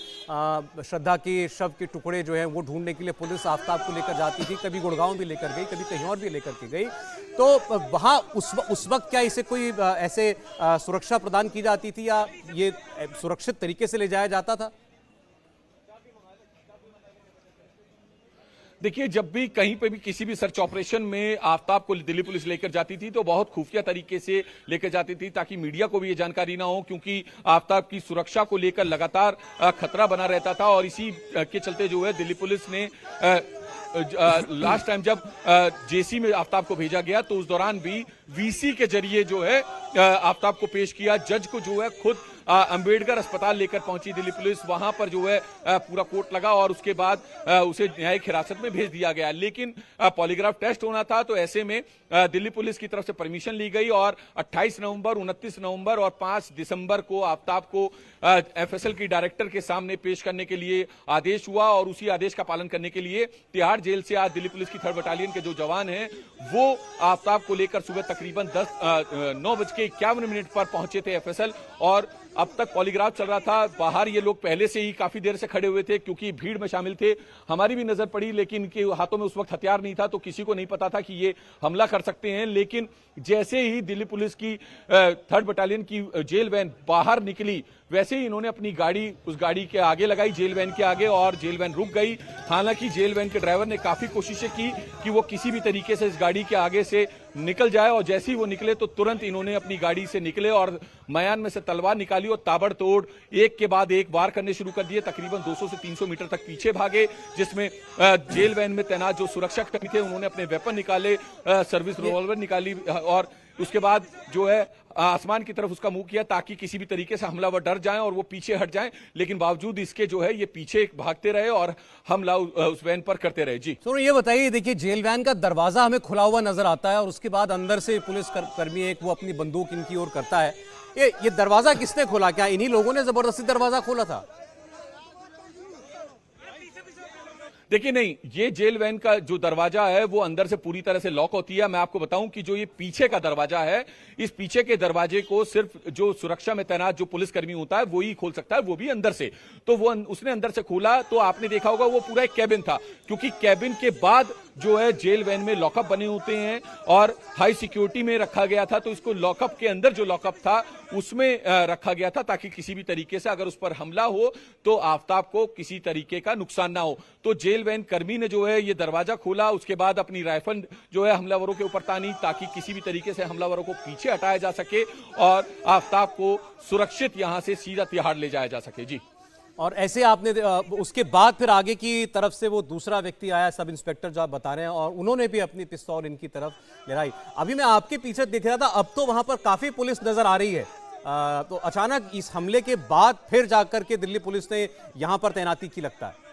श्रद्धा के शव के टुकड़े जो हैं वो ढूंढने के लिए पुलिस आफ्ताब को लेकर जाती थी, कभी गुड़गांव भी लेकर गई, कभी कहीं और भी लेकर के गई। तो वहाँ उस वक्त क्या इसे कोई ऐसे सुरक्षा प्रदान की जाती थी या ये सुरक्षित तरीके से ले जाया जाता था? देखिए, जब भी कहीं पे भी किसी भी सर्च ऑपरेशन में आफ्ताब को दिल्ली पुलिस लेकर जाती थी तो बहुत खुफिया तरीके से लेकर जाती थी ताकि मीडिया को भी ये जानकारी ना हो, क्योंकि आफ्ताब की सुरक्षा को लेकर लगातार खतरा बना रहता था। और इसी के चलते जो है दिल्ली पुलिस ने लास्ट टाइम जब जेसी में आफ्ताब को भेजा गया तो उस दौरान भी वीसी के जरिए जो है आफ्ताब को पेश किया। जज को जो है खुद अंबेडकर अस्पताल लेकर पहुंची दिल्ली पुलिस, वहां पर जो है पूरा कोर्ट लगा और उसके बाद उसे न्यायिक हिरासत में भेज दिया गया। लेकिन पॉलीग्राफ टेस्ट होना था तो ऐसे में दिल्ली पुलिस की तरफ से परमिशन ली गई और 28 नवंबर, 29 नवंबर और 5 दिसंबर को आफ्ताब को एफएसएल की डायरेक्टर के सामने पेश करने के लिए आदेश हुआ और उसी आदेश का पालन करने के लिए तिहाड़ जेल से आज दिल्ली पुलिस की 3rd बटालियन के जो जवान हैं वो आफ्ताब को लेकर सुबह तकरीबन 9:51 पर पहुंचे थे एफएसएल और अब तक पॉलीग्राफ चल रहा था। बाहर ये लोग पहले से ही काफी देर से खड़े हुए थे क्योंकि भीड़ में शामिल थे। हमारी भी नजर पड़ी, लेकिन इनके हाथों में उस वक्त हथियार नहीं था, तो किसी को नहीं पता था कि ये हमला कर सकते हैं। लेकिन जैसे ही दिल्ली पुलिस की 3rd बटालियन की जेल वैन बाहर निकली, वैसे ही इन्होंने अपनी गाड़ी उस गाड़ी के आगे लगाई, जेल वैन के आगे, और जेल वैन रुक गई। हालांकि जेल वैन के ड्राइवर ने काफी कोशिशें की कि वो किसी भी तरीके से इस गाड़ी के आगे से निकल जाए, और जैसे ही वो निकले तो तुरंत इन्होंने अपनी गाड़ी से निकले और मयान में से तलवार निकाली और ताबड़तोड़ एक के बाद एक वार करने शुरू कर दिए। तकरीबन 200 से 300 मीटर तक पीछे भागे, जिसमें जेल वैन में तैनात जो सुरक्षा कर्मी थे उन्होंने अपने वेपन निकाले, सर्विस रिवॉल्वर निकाली, और उसके बाद जो है आसमान की तरफ उसका मुंह किया ताकि किसी भी तरीके से हमलावर डर जाएं और वो पीछे हट जाएं। लेकिन बावजूद इसके जो है ये पीछे भागते रहे और हमला उस वैन पर करते रहे। जी तो ये बताइए, देखिए जेल वैन का दरवाजा हमें खुला हुआ नजर आता है और उसके बाद अंदर से पुलिस कर्मी एक वो अपनी बंदूक इनकी ओर करता है। ये दरवाजा किसने खोला? क्या इन्हीं लोगों ने जबरदस्ती दरवाजा खोला था? देखिए नहीं, ये जेल वैन का जो दरवाजा है वो अंदर से पूरी तरह से लॉक होती है। मैं आपको बताऊं कि जो ये पीछे का दरवाजा है, इस पीछे के दरवाजे को सिर्फ जो सुरक्षा में तैनात जो पुलिसकर्मी होता है वो ही खोल सकता है, वो भी अंदर से। तो वो उसने अंदर से खोला तो आपने देखा होगा वो पूरा एक कैबिन था, क्योंकि कैबिन के बाद जो है जेल वैन में लॉकअप बने होते हैं और हाई सिक्योरिटी में रखा गया था। तो इसको लॉकअप के अंदर जो लॉकअप था उसमें रखा गया था ताकि किसी भी तरीके से अगर उस पर हमला हो तो आफताब को किसी तरीके का नुकसान ना हो। तो जेल वैन कर्मी ने जो है ये दरवाजा खोला, उसके बाद अपनी राइफल जो है हमलावरों के ऊपर तानी ताकि किसी भी तरीके से हमलावरों को पीछे हटाया जा सके और आफताब को सुरक्षित यहां से सीधा तिहाड़ ले जाया जा सके। जी, और ऐसे आपने उसके बाद फिर आगे की तरफ से वो दूसरा व्यक्ति आया, सब इंस्पेक्टर जो आप बता रहे हैं, और उन्होंने भी अपनी पिस्तौल इनकी तरफ लहराई। अभी मैं आपके पीछे देख रहा था, अब तो वहां पर काफी पुलिस नजर आ रही है। तो अचानक इस हमले के बाद फिर जाकर के दिल्ली पुलिस ने यहां पर तैनाती की लगता है।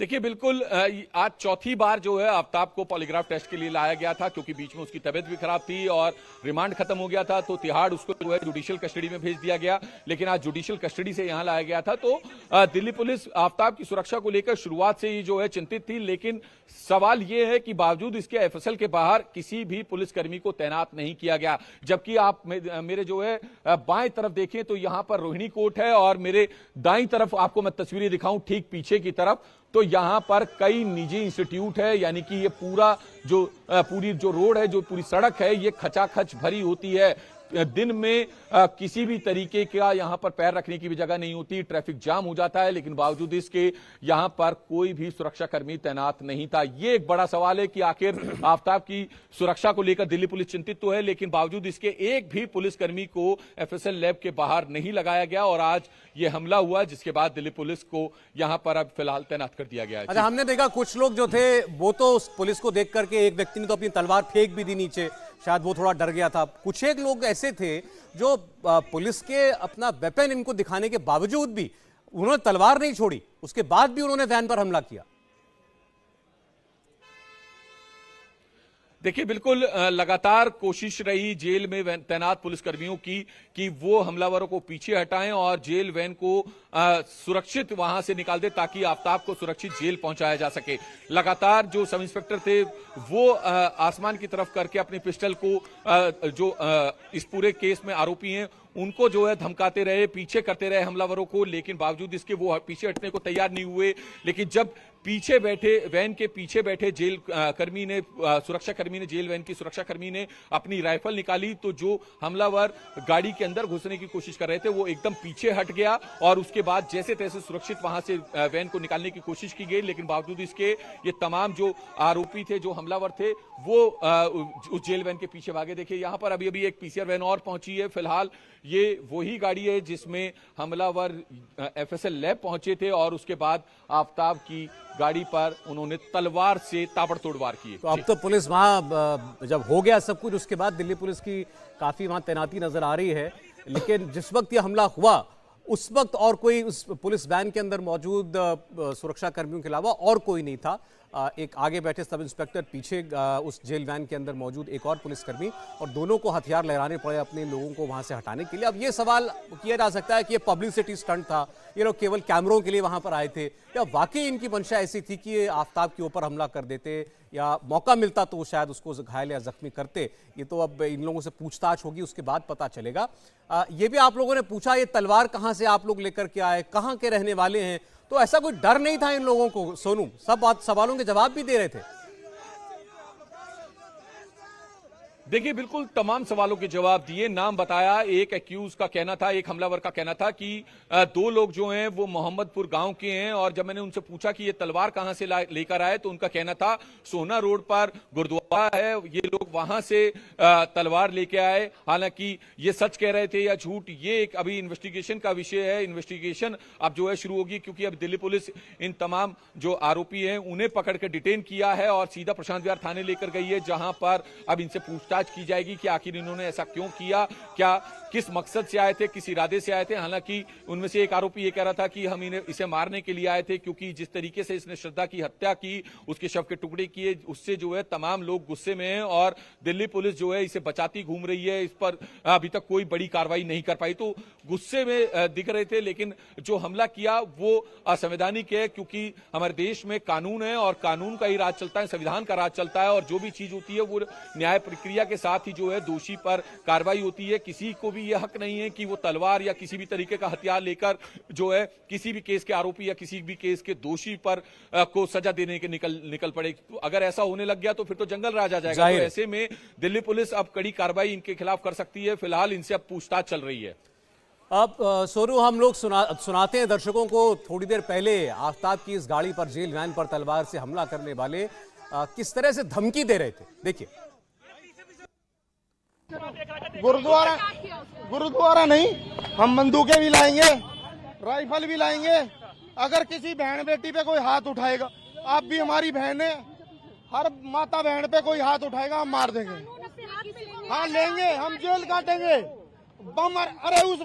देखिए बिल्कुल आज चौथी बार जो है आफताब को पॉलीग्राफ टेस्ट के लिए लाया गया था, क्योंकि बीच में उसकी तबीयत भी खराब थी और रिमांड खत्म हो गया था, तो तिहाड़ उसको जो है जुडिशियल कस्टडी में भेज दिया गया। लेकिन आज जुडिशियल कस्टडी से यहां लाया गया था। तो दिल्ली पुलिस आफताब की सुरक्षा को लेकर शुरुआत से ही जो है चिंतित थी, लेकिन सवाल यह है कि बावजूद इसके एफएसएल के बाहर किसी भी पुलिसकर्मी को तैनात नहीं किया गया। जबकि आप मेरे जो है बाएं तरफ देखें तो यहां पर रोहिणी कोर्ट है और मेरे दाईं तरफ आपको मैं तस्वीरें दिखाऊं ठीक पीछे की तरफ, तो यहां पर कई निजी इंस्टीट्यूट है, यानी कि ये पूरी जो रोड है, जो पूरी सड़क है, ये खचाखच भरी होती है। दिन में किसी भी तरीके का यहां पर पैर रखने की भी जगह नहीं होती, ट्रैफिक जाम हो जाता है, लेकिन बावजूद इसके यहां पर कोई भी सुरक्षाकर्मी तैनात नहीं था। ये एक बड़ा सवाल है कि आखिर आफताब की सुरक्षा को लेकर दिल्ली पुलिस चिंतित तो है, लेकिन बावजूद इसके एक भी पुलिसकर्मी को एफएसएल लैब के बाहर नहीं लगाया गया और आज ये हमला हुआ, जिसके बाद दिल्ली पुलिस को यहां पर अब फिलहाल तैनात कर दिया गया है। अच्छा, हमने देखा कुछ लोग जो थे वो तो उस पुलिस को देख करके, एक व्यक्ति ने तो अपनी तलवार फेंक भी दी नीचे, शायद वो थोड़ा डर गया था। कुछ एक लोग ऐसे थे जो पुलिस के अपना वेपन इनको दिखाने के बावजूद भी उन्होंने तलवार नहीं छोड़ी, उसके बाद भी उन्होंने वैन पर हमला किया। देखिए बिल्कुल लगातार कोशिश रही जेल में तैनात पुलिसकर्मियों की कि वो हमलावरों को पीछे हटाएं और जेल वैन को सुरक्षित वहां से निकाल दे ताकि आफताब को सुरक्षित जेल पहुंचाया जा सके। लगातार जो सब इंस्पेक्टर थे वो आसमान की तरफ करके अपनी पिस्टल को जो इस पूरे केस में आरोपी हैं उनको जो है धमकाते रहे, पीछे करते रहे हमलावरों को, लेकिन बावजूद इसके वो पीछे हटने को तैयार नहीं हुए। लेकिन जब पीछे बैठे वैन के पीछे बैठे जेल कर्मी ने, सुरक्षा कर्मी ने, जेल वैन की सुरक्षा कर्मी ने अपनी राइफल निकाली, तो जो हमलावर गाड़ी के अंदर घुसने की कोशिश कर रहे थे वो एकदम पीछे हट गया और उसके बाद जैसे तैसे सुरक्षित वहां से वैन को निकालने की कोशिश की गई। लेकिन बावजूद इसके ये तमाम जो आरोपी थे, जो हमलावर थे, वो उस जेल वैन के पीछे भागे। देखिए यहां पर अभी अभी एक पीसीआर वैन और पहुंची है। फिलहाल ये वही गाड़ी है जिसमें हमलावर एफएसएल लैब पहुंचे थे और उसके बाद आफताब की गाड़ी पर उन्होंने तलवार से ताबड़तोड़ वार किए। तो अब तो पुलिस वहां जब हो गया सब कुछ, उसके बाद दिल्ली पुलिस की काफी वहां तैनाती नजर आ रही है। लेकिन जिस वक्त ये हमला हुआ उस वक्त और कोई उस पुलिस वैन के अंदर मौजूद सुरक्षा कर्मियों के अलावा और कोई नहीं था। एक आगे बैठे सब इंस्पेक्टर, पीछे उस जेल वैन के अंदर मौजूद एक और पुलिसकर्मी, और दोनों को हथियार लहराने पड़े अपने लोगों को वहां से हटाने के लिए। अब ये सवाल किया जा सकता है कि ये पब्लिसिटी स्टंट था, ये लोग केवल कैमरों के लिए वहां पर आए थे, या वाकई इनकी मंशा ऐसी थी कि ये आफ्ताब के ऊपर हमला कर देते, या मौका मिलता तो शायद उसको घायल या जख्मी करते। ये तो अब इन लोगों से पूछताछ होगी, उसके बाद पता चलेगा। ये भी आप लोगों ने पूछा ये तलवार कहां से आप लोग लेकर के आए, कहां के रहने वाले हैं, तो ऐसा कोई डर नहीं था इन लोगों को। सोनू, सब सवालों के जवाब भी दे रहे थे। देखिए, बिल्कुल तमाम सवालों के जवाब दिए, नाम बताया। एक एक्यूज का कहना था, एक हमलावर का कहना था कि दो लोग जो हैं वो मोहम्मदपुर गांव के हैं, और जब मैंने उनसे पूछा कि ये तलवार कहां से लेकर आए तो उनका कहना था सोना रोड पर गुरुद्वारा है, ये लोग वहां से तलवार लेके आए। हालांकि ये सच कह रहे थे या झूठ, ये एक अभी इन्वेस्टिगेशन का विषय है। इन्वेस्टिगेशन अब जो है शुरू होगी, क्योंकि अब दिल्ली पुलिस इन तमाम जो आरोपी हैं उन्हें पकड़ कर डिटेन किया है और सीधा प्रशांत विहार थाने लेकर गई है, जहां पर अब इनसे पूछताछ की जाएगी कि आखिर इन्होंने ऐसा क्यों किया, क्या किस मकसद से आए थे, किस इरादे से आए थे। हालांकि उनमें से एक आरोपी ये कह रहा था कि हम इसे मारने के लिए आए थे, क्योंकि जिस तरीके से इसने श्रद्धा की हत्या की, उसके शव के टुकड़े किए, उससे जो है तमाम लोग गुस्से में हैं और दिल्ली पुलिस जो है इसे बचाती घूम रही है। इस पर अभी तक कोई बड़ी कार्रवाई नहीं कर पाई, तो गुस्से में दिख रहे थे। लेकिन जो हमला किया वो असंवैधानिक है, क्योंकि हमारे देश में कानून है और कानून का ही राज चलता है, संविधान का राज चलता है, और जो भी चीज होती है वो न्याय प्रक्रिया के साथ ही जो है दोषी पर कार्रवाई होती है। किसी को भी यह हक नहीं है कि वो तलवार या किसी भी तरीके का हथियार लेकर जो है किसी भी केस के आरोपी या किसी भी केस के दोषी पर को सजा देने के निकल पड़े। तो अगर ऐसा होने लग गया तो फिर तो जंगल राज आ जाएगा। तो ऐसे में दिल्ली पुलिस अब कड़ी कार्रवाई इनके खिलाफ कर सकती है। फिलहाल इनसे अब पूछताछ चल रही है। अब सोनू, हम लोग सुनाते हैं दर्शकों को, थोड़ी देर पहले आफ्ताब की इस गाड़ी पर, जेल वैन पर तलवार से हमला करने वाले किस तरह से धमकी दे रहे थे, देखिए। गुरुद्वारा नहीं, हम बंदूकें भी लाएंगे, राइफल भी लाएंगे। अगर किसी बहन बेटी पे कोई हाथ उठाएगा, आप भी हमारी बहन है, हर माता बहन पे कोई हाथ उठाएगा हम मार देंगे। हाँ लेंगे, हम जेल काटेंगे। बम, अरे उस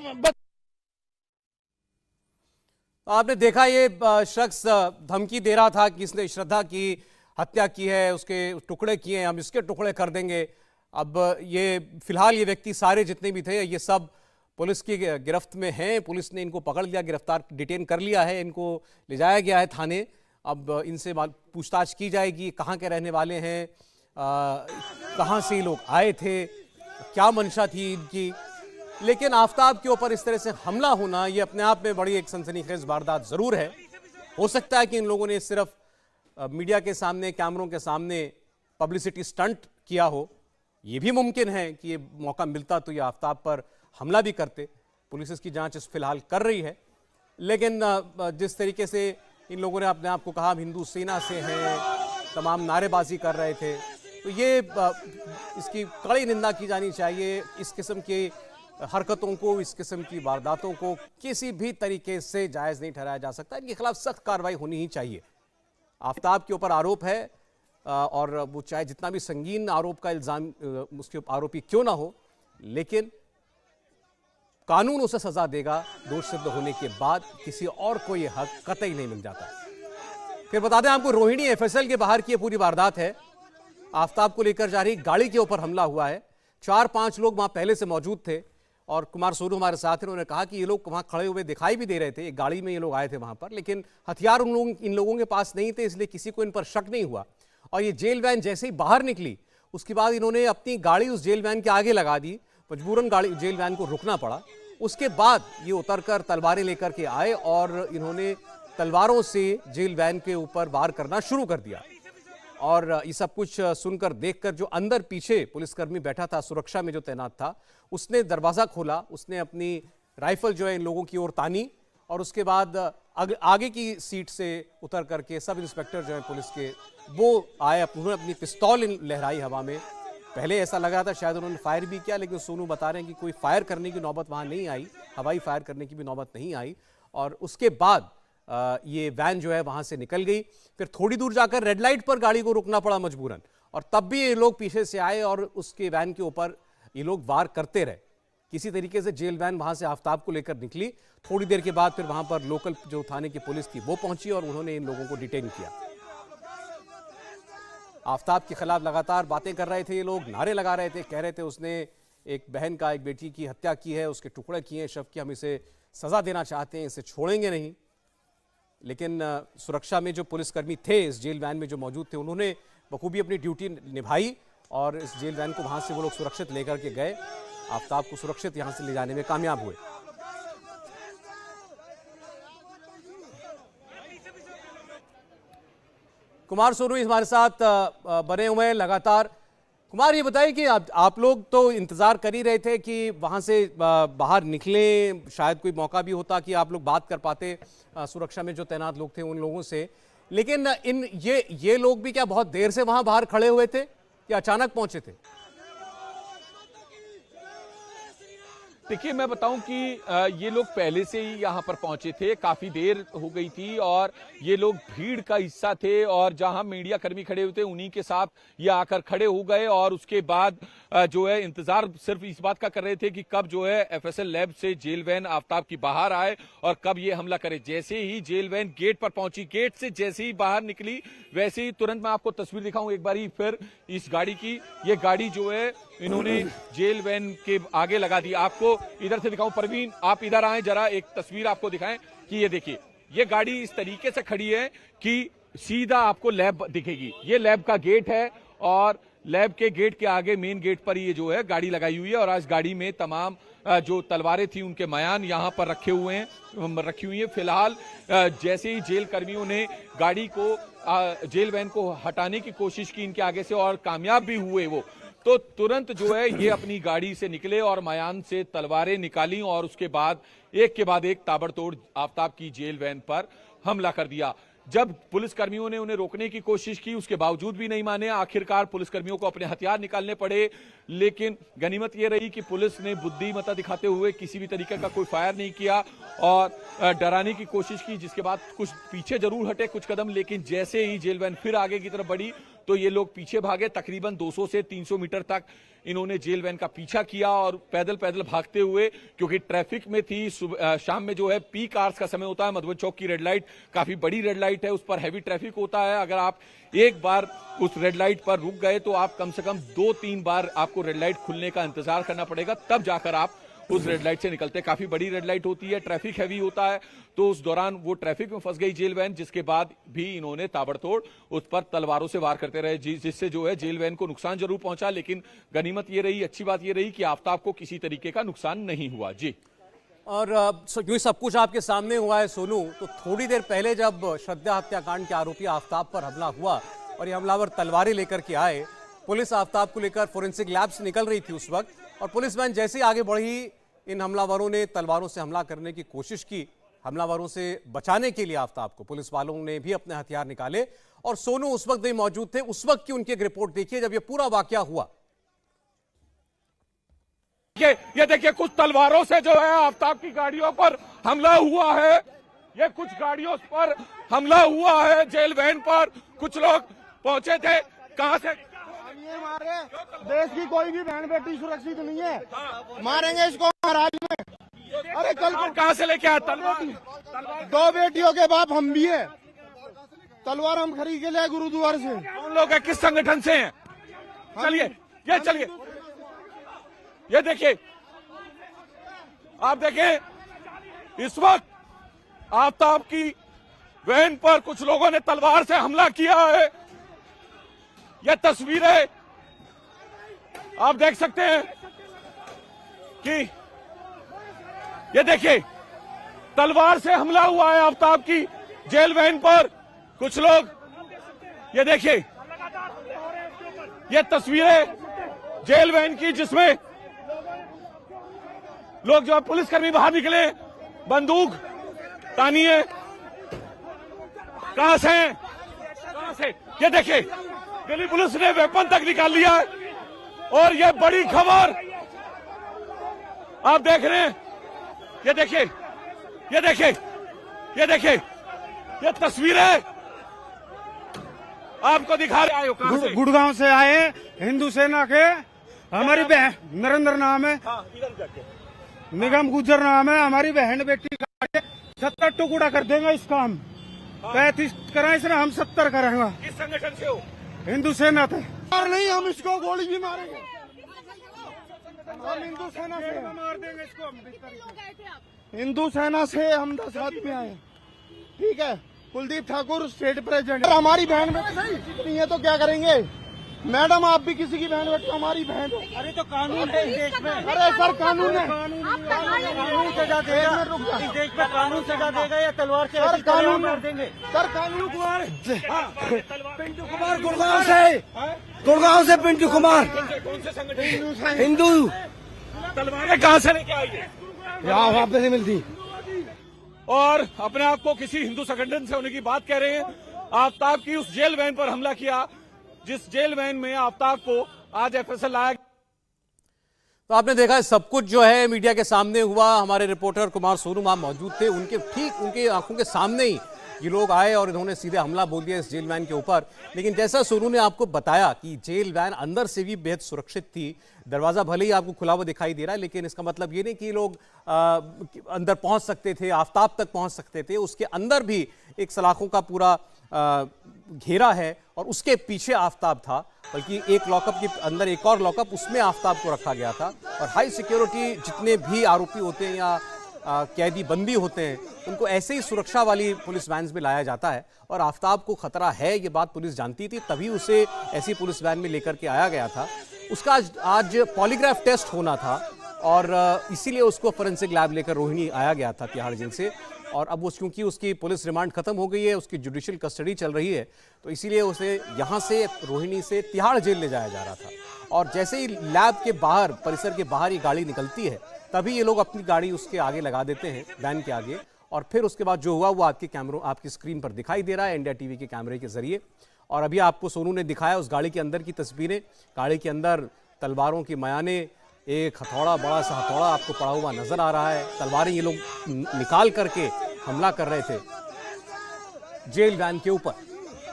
आपने देखा ये शख्स धमकी दे रहा था कि इसने श्रद्धा की हत्या की है, उसके टुकड़े किए हैं, हम इसके टुकड़े कर देंगे। अब ये फिलहाल ये व्यक्ति सारे जितने भी थे ये सब पुलिस की गिरफ्त में हैं। पुलिस ने इनको पकड़ लिया, गिरफ्तार डिटेन कर लिया है, इनको ले जाया गया है थाने। अब इनसे पूछताछ की जाएगी, कहाँ के रहने वाले हैं, कहाँ से ये लोग आए थे, क्या मंशा थी इनकी। लेकिन आफ्ताब के ऊपर इस तरह से हमला होना ये अपने आप में बड़ी एक सनसनीखेज वारदात जरूर है। हो सकता है कि इन लोगों ने सिर्फ मीडिया के सामने, कैमरों के सामने पब्लिसिटी स्टंट किया हो, ये भी मुमकिन है कि ये मौका मिलता तो ये आफ्ताब पर हमला भी करते। पुलिस इसकी जांच इस फिलहाल कर रही है। लेकिन जिस तरीके से इन लोगों ने अपने आप को कहा हम हिंदू सेना से हैं, तमाम नारेबाजी कर रहे थे, तो ये इसकी कड़ी निंदा की जानी चाहिए। इस किस्म की हरकतों को, इस किस्म की वारदातों को किसी भी तरीके से जायज़ नहीं ठहराया जा सकता। इनके खिलाफ सख्त कार्रवाई होनी ही चाहिए। आफ्ताब के ऊपर आरोप है और वो चाहे जितना भी संगीन आरोप का इल्जाम उसके आरोपी क्यों ना हो, लेकिन कानून उसे सजा देगा दोष सिद्ध होने के बाद। किसी और को यह हक कतई नहीं मिल जाता। फिर बता दें आपको, रोहिणी एफएसएल के बाहर की पूरी वारदात है। आफ्ताब को लेकर जा रही गाड़ी के ऊपर हमला हुआ है। 4-5 लोग वहां पहले से मौजूद थे और कुमार सोनू हमारे साथ हैं। उन्होंने कहा कि ये लोग वहां खड़े हुए दिखाई भी दे रहे थे, एक गाड़ी में ये लोग आए थे वहां पर, लेकिन हथियार इन लोगों के पास नहीं थे, इसलिए किसी को इन पर शक नहीं हुआ। और ये जेल वैन जैसे ही बाहर निकली, उसके बाद इन्होंने अपनी गाड़ी उस जेल वैन के आगे लगा दी। मजबूरन गाड़ी जेल वैन को रुकना पड़ा। उसके बाद ये उतरकर तलवारें लेकर के आए और इन्होंने तलवारों से जेल वैन के ऊपर वार करना शुरू कर दिया। और ये सब कुछ सुनकर, देखकर, जो अंदर पीछे पुलिसकर्मी बैठा था, सुरक्षा में जो तैनात था, उसने दरवाजा खोला, उसने अपनी राइफल जो है इन लोगों की ओर तानी और उसके बाद आगे की सीट से उतर करके सब इंस्पेक्टर जो है पुलिस के, वो आए, उन्होंने अपनी पिस्तौल लहराई हवा में। पहले ऐसा लग रहा था शायद उन्होंने फायर भी किया, लेकिन सोनू बता रहे हैं कि कोई फायर करने की नौबत वहां नहीं आई, हवाई फायर करने की भी नौबत नहीं आई। और उसके बाद ये वैन जो है वहां से निकल गई। फिर थोड़ी दूर जाकर रेड लाइट पर गाड़ी को रुकना पड़ा मजबूरन, और तब भी ये लोग पीछे से आए और उसके वैन के ऊपर ये लोग वार करते रहे। किसी तरीके से जेल वैन वहां से आफ्ताब को लेकर निकली। थोड़ी देर के बाद फिर वहां पर लोकल जो थाने की पुलिस थी वो पहुंची और उन्होंने इन लोगों को डिटेन किया। आफ्ताब के खिलाफ लगातार बातें कर रहे थे ये लोग, नारे लगा रहे थे, कह रहे थे उसने एक बहन का, एक बेटी की हत्या की है, उसके टुकड़े किए हैं शव की, हम इसे सजा देना चाहते हैं, इसे छोड़ेंगे नहीं। लेकिन सुरक्षा में जो पुलिसकर्मी थे इस जेल वैन में जो मौजूद थे, उन्होंने बखूबी अपनी ड्यूटी निभाई और इस जेल वैन को वहां से वो लोग सुरक्षित लेकर के गए, आफ्ताब को सुरक्षित यहां से ले जाने में कामयाब हुए। कुमार सोनू हमारे साथ बने हुए हैं लगातार। कुमार, ये बताइए कि आप लोग तो इंतजार कर ही रहे थे कि वहां से बाहर निकलें, शायद कोई मौका भी होता कि आप लोग बात कर पाते सुरक्षा में जो तैनात लोग थे उन लोगों से, लेकिन ये लोग भी क्या बहुत देर से वहां बाहर खड़े हुए थे या अचानक पहुंचे थे? देखिए, मैं बताऊं कि ये लोग पहले से ही यहाँ पर पहुंचे थे, काफी देर हो गई थी और ये लोग भीड़ का हिस्सा थे और जहां मीडिया कर्मी खड़े हुए थे उन्हीं के साथ ये आकर खड़े हो गए और उसके बाद जो है इंतजार सिर्फ इस बात का कर रहे थे कि कब जो है एफएसएल लैब से जेल वैन आफ्ताब की बाहर आए और कब ये हमला करे। जैसे ही जेल वैन गेट पर पहुंची, गेट से जैसे ही बाहर निकली, वैसे ही तुरंत मैं आपको तस्वीर दिखाऊं एक बार ही फिर इस गाड़ी की। ये गाड़ी जो है इन्होंने जेल वैन के आगे लगा दी। आपको इधर से दिखाऊं, परवीन आप इधर आए, जरा एक तस्वीर आपको दिखाएं कि ये देखिए, ये गाड़ी इस तरीके से खड़ी है कि सीधा आपको लैब दिखेगी। ये लैब का गेट है और लैब के गेट के आगे मेन गेट पर ये जो है गाड़ी लगाई हुई है और आज गाड़ी में तमाम जो तलवारें थी उनके मयान यहाँ पर रखी हुई हैं। फिलहाल जैसे ही जेल कर्मियों ने गाड़ी को जेल वैन को हटाने की कोशिश की इनके आगे से और कामयाब भी हुए वो, तो तुरंत जो है ये अपनी गाड़ी से निकले और मयान से तलवारें निकाली और उसके बाद एक के बाद एक ताबड़तोड़ आफ्ताब की जेल वैन पर हमला कर दिया। जब पुलिसकर्मियों ने उन्हें रोकने की कोशिश की उसके बावजूद भी नहीं माने। आखिरकार पुलिसकर्मियों को अपने हथियार निकालने पड़े, लेकिन गनीमत यह रही कि पुलिस ने बुद्धिमत्ता दिखाते हुए किसी भी तरीके का कोई फायर नहीं किया और डराने की कोशिश की, जिसके बाद कुछ पीछे जरूर हटे कुछ कदम, लेकिन जैसे ही जेल वैन फिर आगे की तरफ बढ़ी तो ये लोग पीछे भागे। तकरीबन 200 से 300 मीटर तक इन्होंने जेल वैन का पीछा किया और पैदल पैदल भागते हुए, क्योंकि ट्रैफिक में थी, शाम में जो है पीक आवर्स का समय होता है, मधुबन चौक की रेड लाइट काफी बड़ी रेड लाइट है, उस पर हैवी ट्रैफिक होता है। अगर आप एक बार उस रेड लाइट पर रुक गए तो आप कम से कम 2-3 बार आपको रेड लाइट खुलने का इंतजार करना पड़ेगा, तब जाकर आप उस रेड लाइट से निकलते। काफी बड़ी रेड लाइट होती है, ट्रैफिक हैवी होता है, तो उस दौरान वो ट्रैफिक में फंस गई जेल वैन, जिसके बाद भी इन्होंने ताबड़तोड़ उस पर तलवारों से वार करते रहे, जिससे जो है जेल वैन को नुकसान जरूर पहुंचा, लेकिन गनीमत ये रही, अच्छी बात ये रही कि आफ्ताब को किसी तरीके का नुकसान नहीं हुआ। जी, और यूं सब कुछ आपके सामने हुआ है सोनू, तो थोड़ी देर पहले जब श्रद्धा हत्याकांड के आरोपी आफ्ताब पर हमला हुआ और ये हमलावर तलवारें लेकर के आए, पुलिस आफ्ताब को लेकर फोरेंसिक लैब से निकल रही थी उस वक्त, और पुलिस वैन जैसे आगे बढ़ी इन हमलावरों ने तलवारों से हमला करने की कोशिश की। हमलावरों से बचाने के लिए आफ्ताब को पुलिस वालों ने भी अपने हथियार निकाले और सोनू उस वक्त भी मौजूद थे। उस वक्त की उनकी एक रिपोर्ट देखिए जब ये पूरा वाकया हुआ। ये देखिए, कुछ तलवारों से जो है आफ्ताब की गाड़ियों पर हमला हुआ है, ये कुछ गाड़ियों पर हमला हुआ है, जेल वैन पर कुछ लोग पहुंचे थे। कहां से ये मारे? देश की कोई भी बहन बेटी सुरक्षित नहीं है, मारेंगे इसको महाराज में। अरे कल कहां से लेके आया तलवार? 2 बेटियों के बाप हम भी है, तलवार हम खरीद के लिए गुरुद्वार से। कौन लोग हैं, किस संगठन से हैं? चलिए, ये चलिए, ये देखिए, आप देखें इस वक्त आफ्ताब की वैन पर कुछ लोगों ने तलवार से हमला किया है। ये तस्वीरें आप देख सकते हैं कि ये देखिए, तलवार से हमला हुआ है आफ्ताब की जेल वैन पर। कुछ लोग, ये देखिए, ये तस्वीरें जेल वैन की जिसमें लोग जो है पुलिसकर्मी बाहर निकले, बंदूक तानिए, कहां से हैं? कहां से? ये देखिए, दिल्ली पुलिस ने वेपन तक निकाल लिया है और ये बड़ी खबर आप देख रहे हैं। ये देखिए, ये देखिए, ये देखिए, ये तस्वीरें आपको दिखा रहे आए हो। कहां से? गुड़गांव से आए, हिंदू सेना के, हमारी बहन नरेंद्र नाम है, निगम गुजर नाम है, हमारी बहन बेटी का 70 टुकड़ा कर देंगे इस काम। 35 कराए इसने, हम 70 करेंगे। किस संगठन से हो? हिंदू सेना थे। और नहीं, हम इसको गोली भी मारेंगे। हम हिंदू सेना से मार देंगे इसको हम। लोग गए थे आप? हिंदू सेना से हम 10 आदमी आए। ठीक है, कुलदीप ठाकुर स्टेट प्रेसिडेंट। हमारी बहन बेटी है तो क्या करेंगे? मैडम आप भी किसी की बहन बेटी, हमारी बहन हो। अरे तो कानून है इस देश में। अरे सर कानून है, कानून सजा देगा। इस देश में कानून सजा देगा या तलवार से सर कानून मार देंगे? सर कानून पिंटू कुमार गुड़गांव से पिंटू कुमार हिंदू तलवारें कहां से लेके आई है? यहाँ वहाँ पे से मिलती। और अपने आप को किसी हिंदू संगठन से होने की बात कह रहे हैं। आफ्ताब की उस जेल वैन पर हमला किया जिस जेल वैन में आफ्ताब को आज एफएसएल लाया। तो आपने देखा है सब कुछ जो है मीडिया के सामने हुआ। हमारे रिपोर्टर कुमार सोनू वहां मौजूद थे। उनके आंखों के सामने ही ये लोग आए और इन्होंने सीधे हमला बोल दिया इस जेल वैन के ऊपर। लेकिन जैसा सोनू ने आपको बताया कि जेल वैन अंदर से भी बेहद सुरक्षित थी। दरवाजा भले ही आपको खुला हुआ दिखाई दे रहा है, लेकिन इसका मतलब ये नहीं कि लोग अंदर पहुंच सकते थे, आफ्ताब तक पहुंच सकते थे। उसके अंदर भी एक सलाखों का पूरा घेरा है और उसके पीछे आफ्ताब था। बल्कि एक लॉकअप के अंदर एक और लॉकअप, उसमें आफ्ताब को रखा गया था। और हाई सिक्योरिटी जितने भी आरोपी होते हैं या कैदी बंदी होते हैं, उनको ऐसे ही सुरक्षा वाली पुलिस वैन में लाया जाता है। और आफ्ताब को खतरा है ये बात पुलिस जानती थी, तभी उसे ऐसी पुलिस वैन में लेकर के आया गया था। उसका आज पॉलीग्राफ टेस्ट होना था और इसीलिए उसको फोरेंसिक लैब लेकर रोहिणी आया गया था तिहाड़ जेल से। और अब क्योंकि उसकी पुलिस रिमांड खत्म हो गई है, उसकी जुडिशियल कस्टडी चल रही है, तो इसीलिए उसे यहाँ से रोहिणी से तिहाड़ जेल ले जाया जा रहा था। और जैसे ही लैब के बाहर, परिसर के बाहर ये गाड़ी निकलती है, तभी ये लोग अपनी गाड़ी उसके आगे लगा देते हैं, वैन के आगे। और फिर उसके बाद जो हुआ वो आपकी स्क्रीन पर दिखाई दे रहा है इंडिया टीवी के कैमरे के जरिए। और अभी आपको सोनू ने दिखाया उस गाड़ी के अंदर की तस्वीरें। गाड़ी के अंदर तलवारों की मयाने, एक हथौड़ा, बड़ा सा हथौड़ा आपको पड़ा हुआ नजर आ रहा है। तलवारें ये लोग निकाल करके हमला कर रहे थे जेल वैन के ऊपर।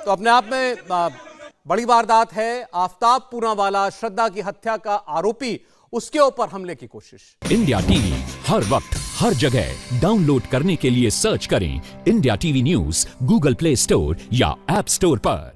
तो अपने आप में बड़ी वारदात है। आफ्ताब पूनावाला, श्रद्धा की हत्या का आरोपी, उसके ऊपर हमले की कोशिश। इंडिया टीवी हर वक्त हर जगह डाउनलोड करने के लिए सर्च करें India TV news Google play store या ऐप स्टोर पर।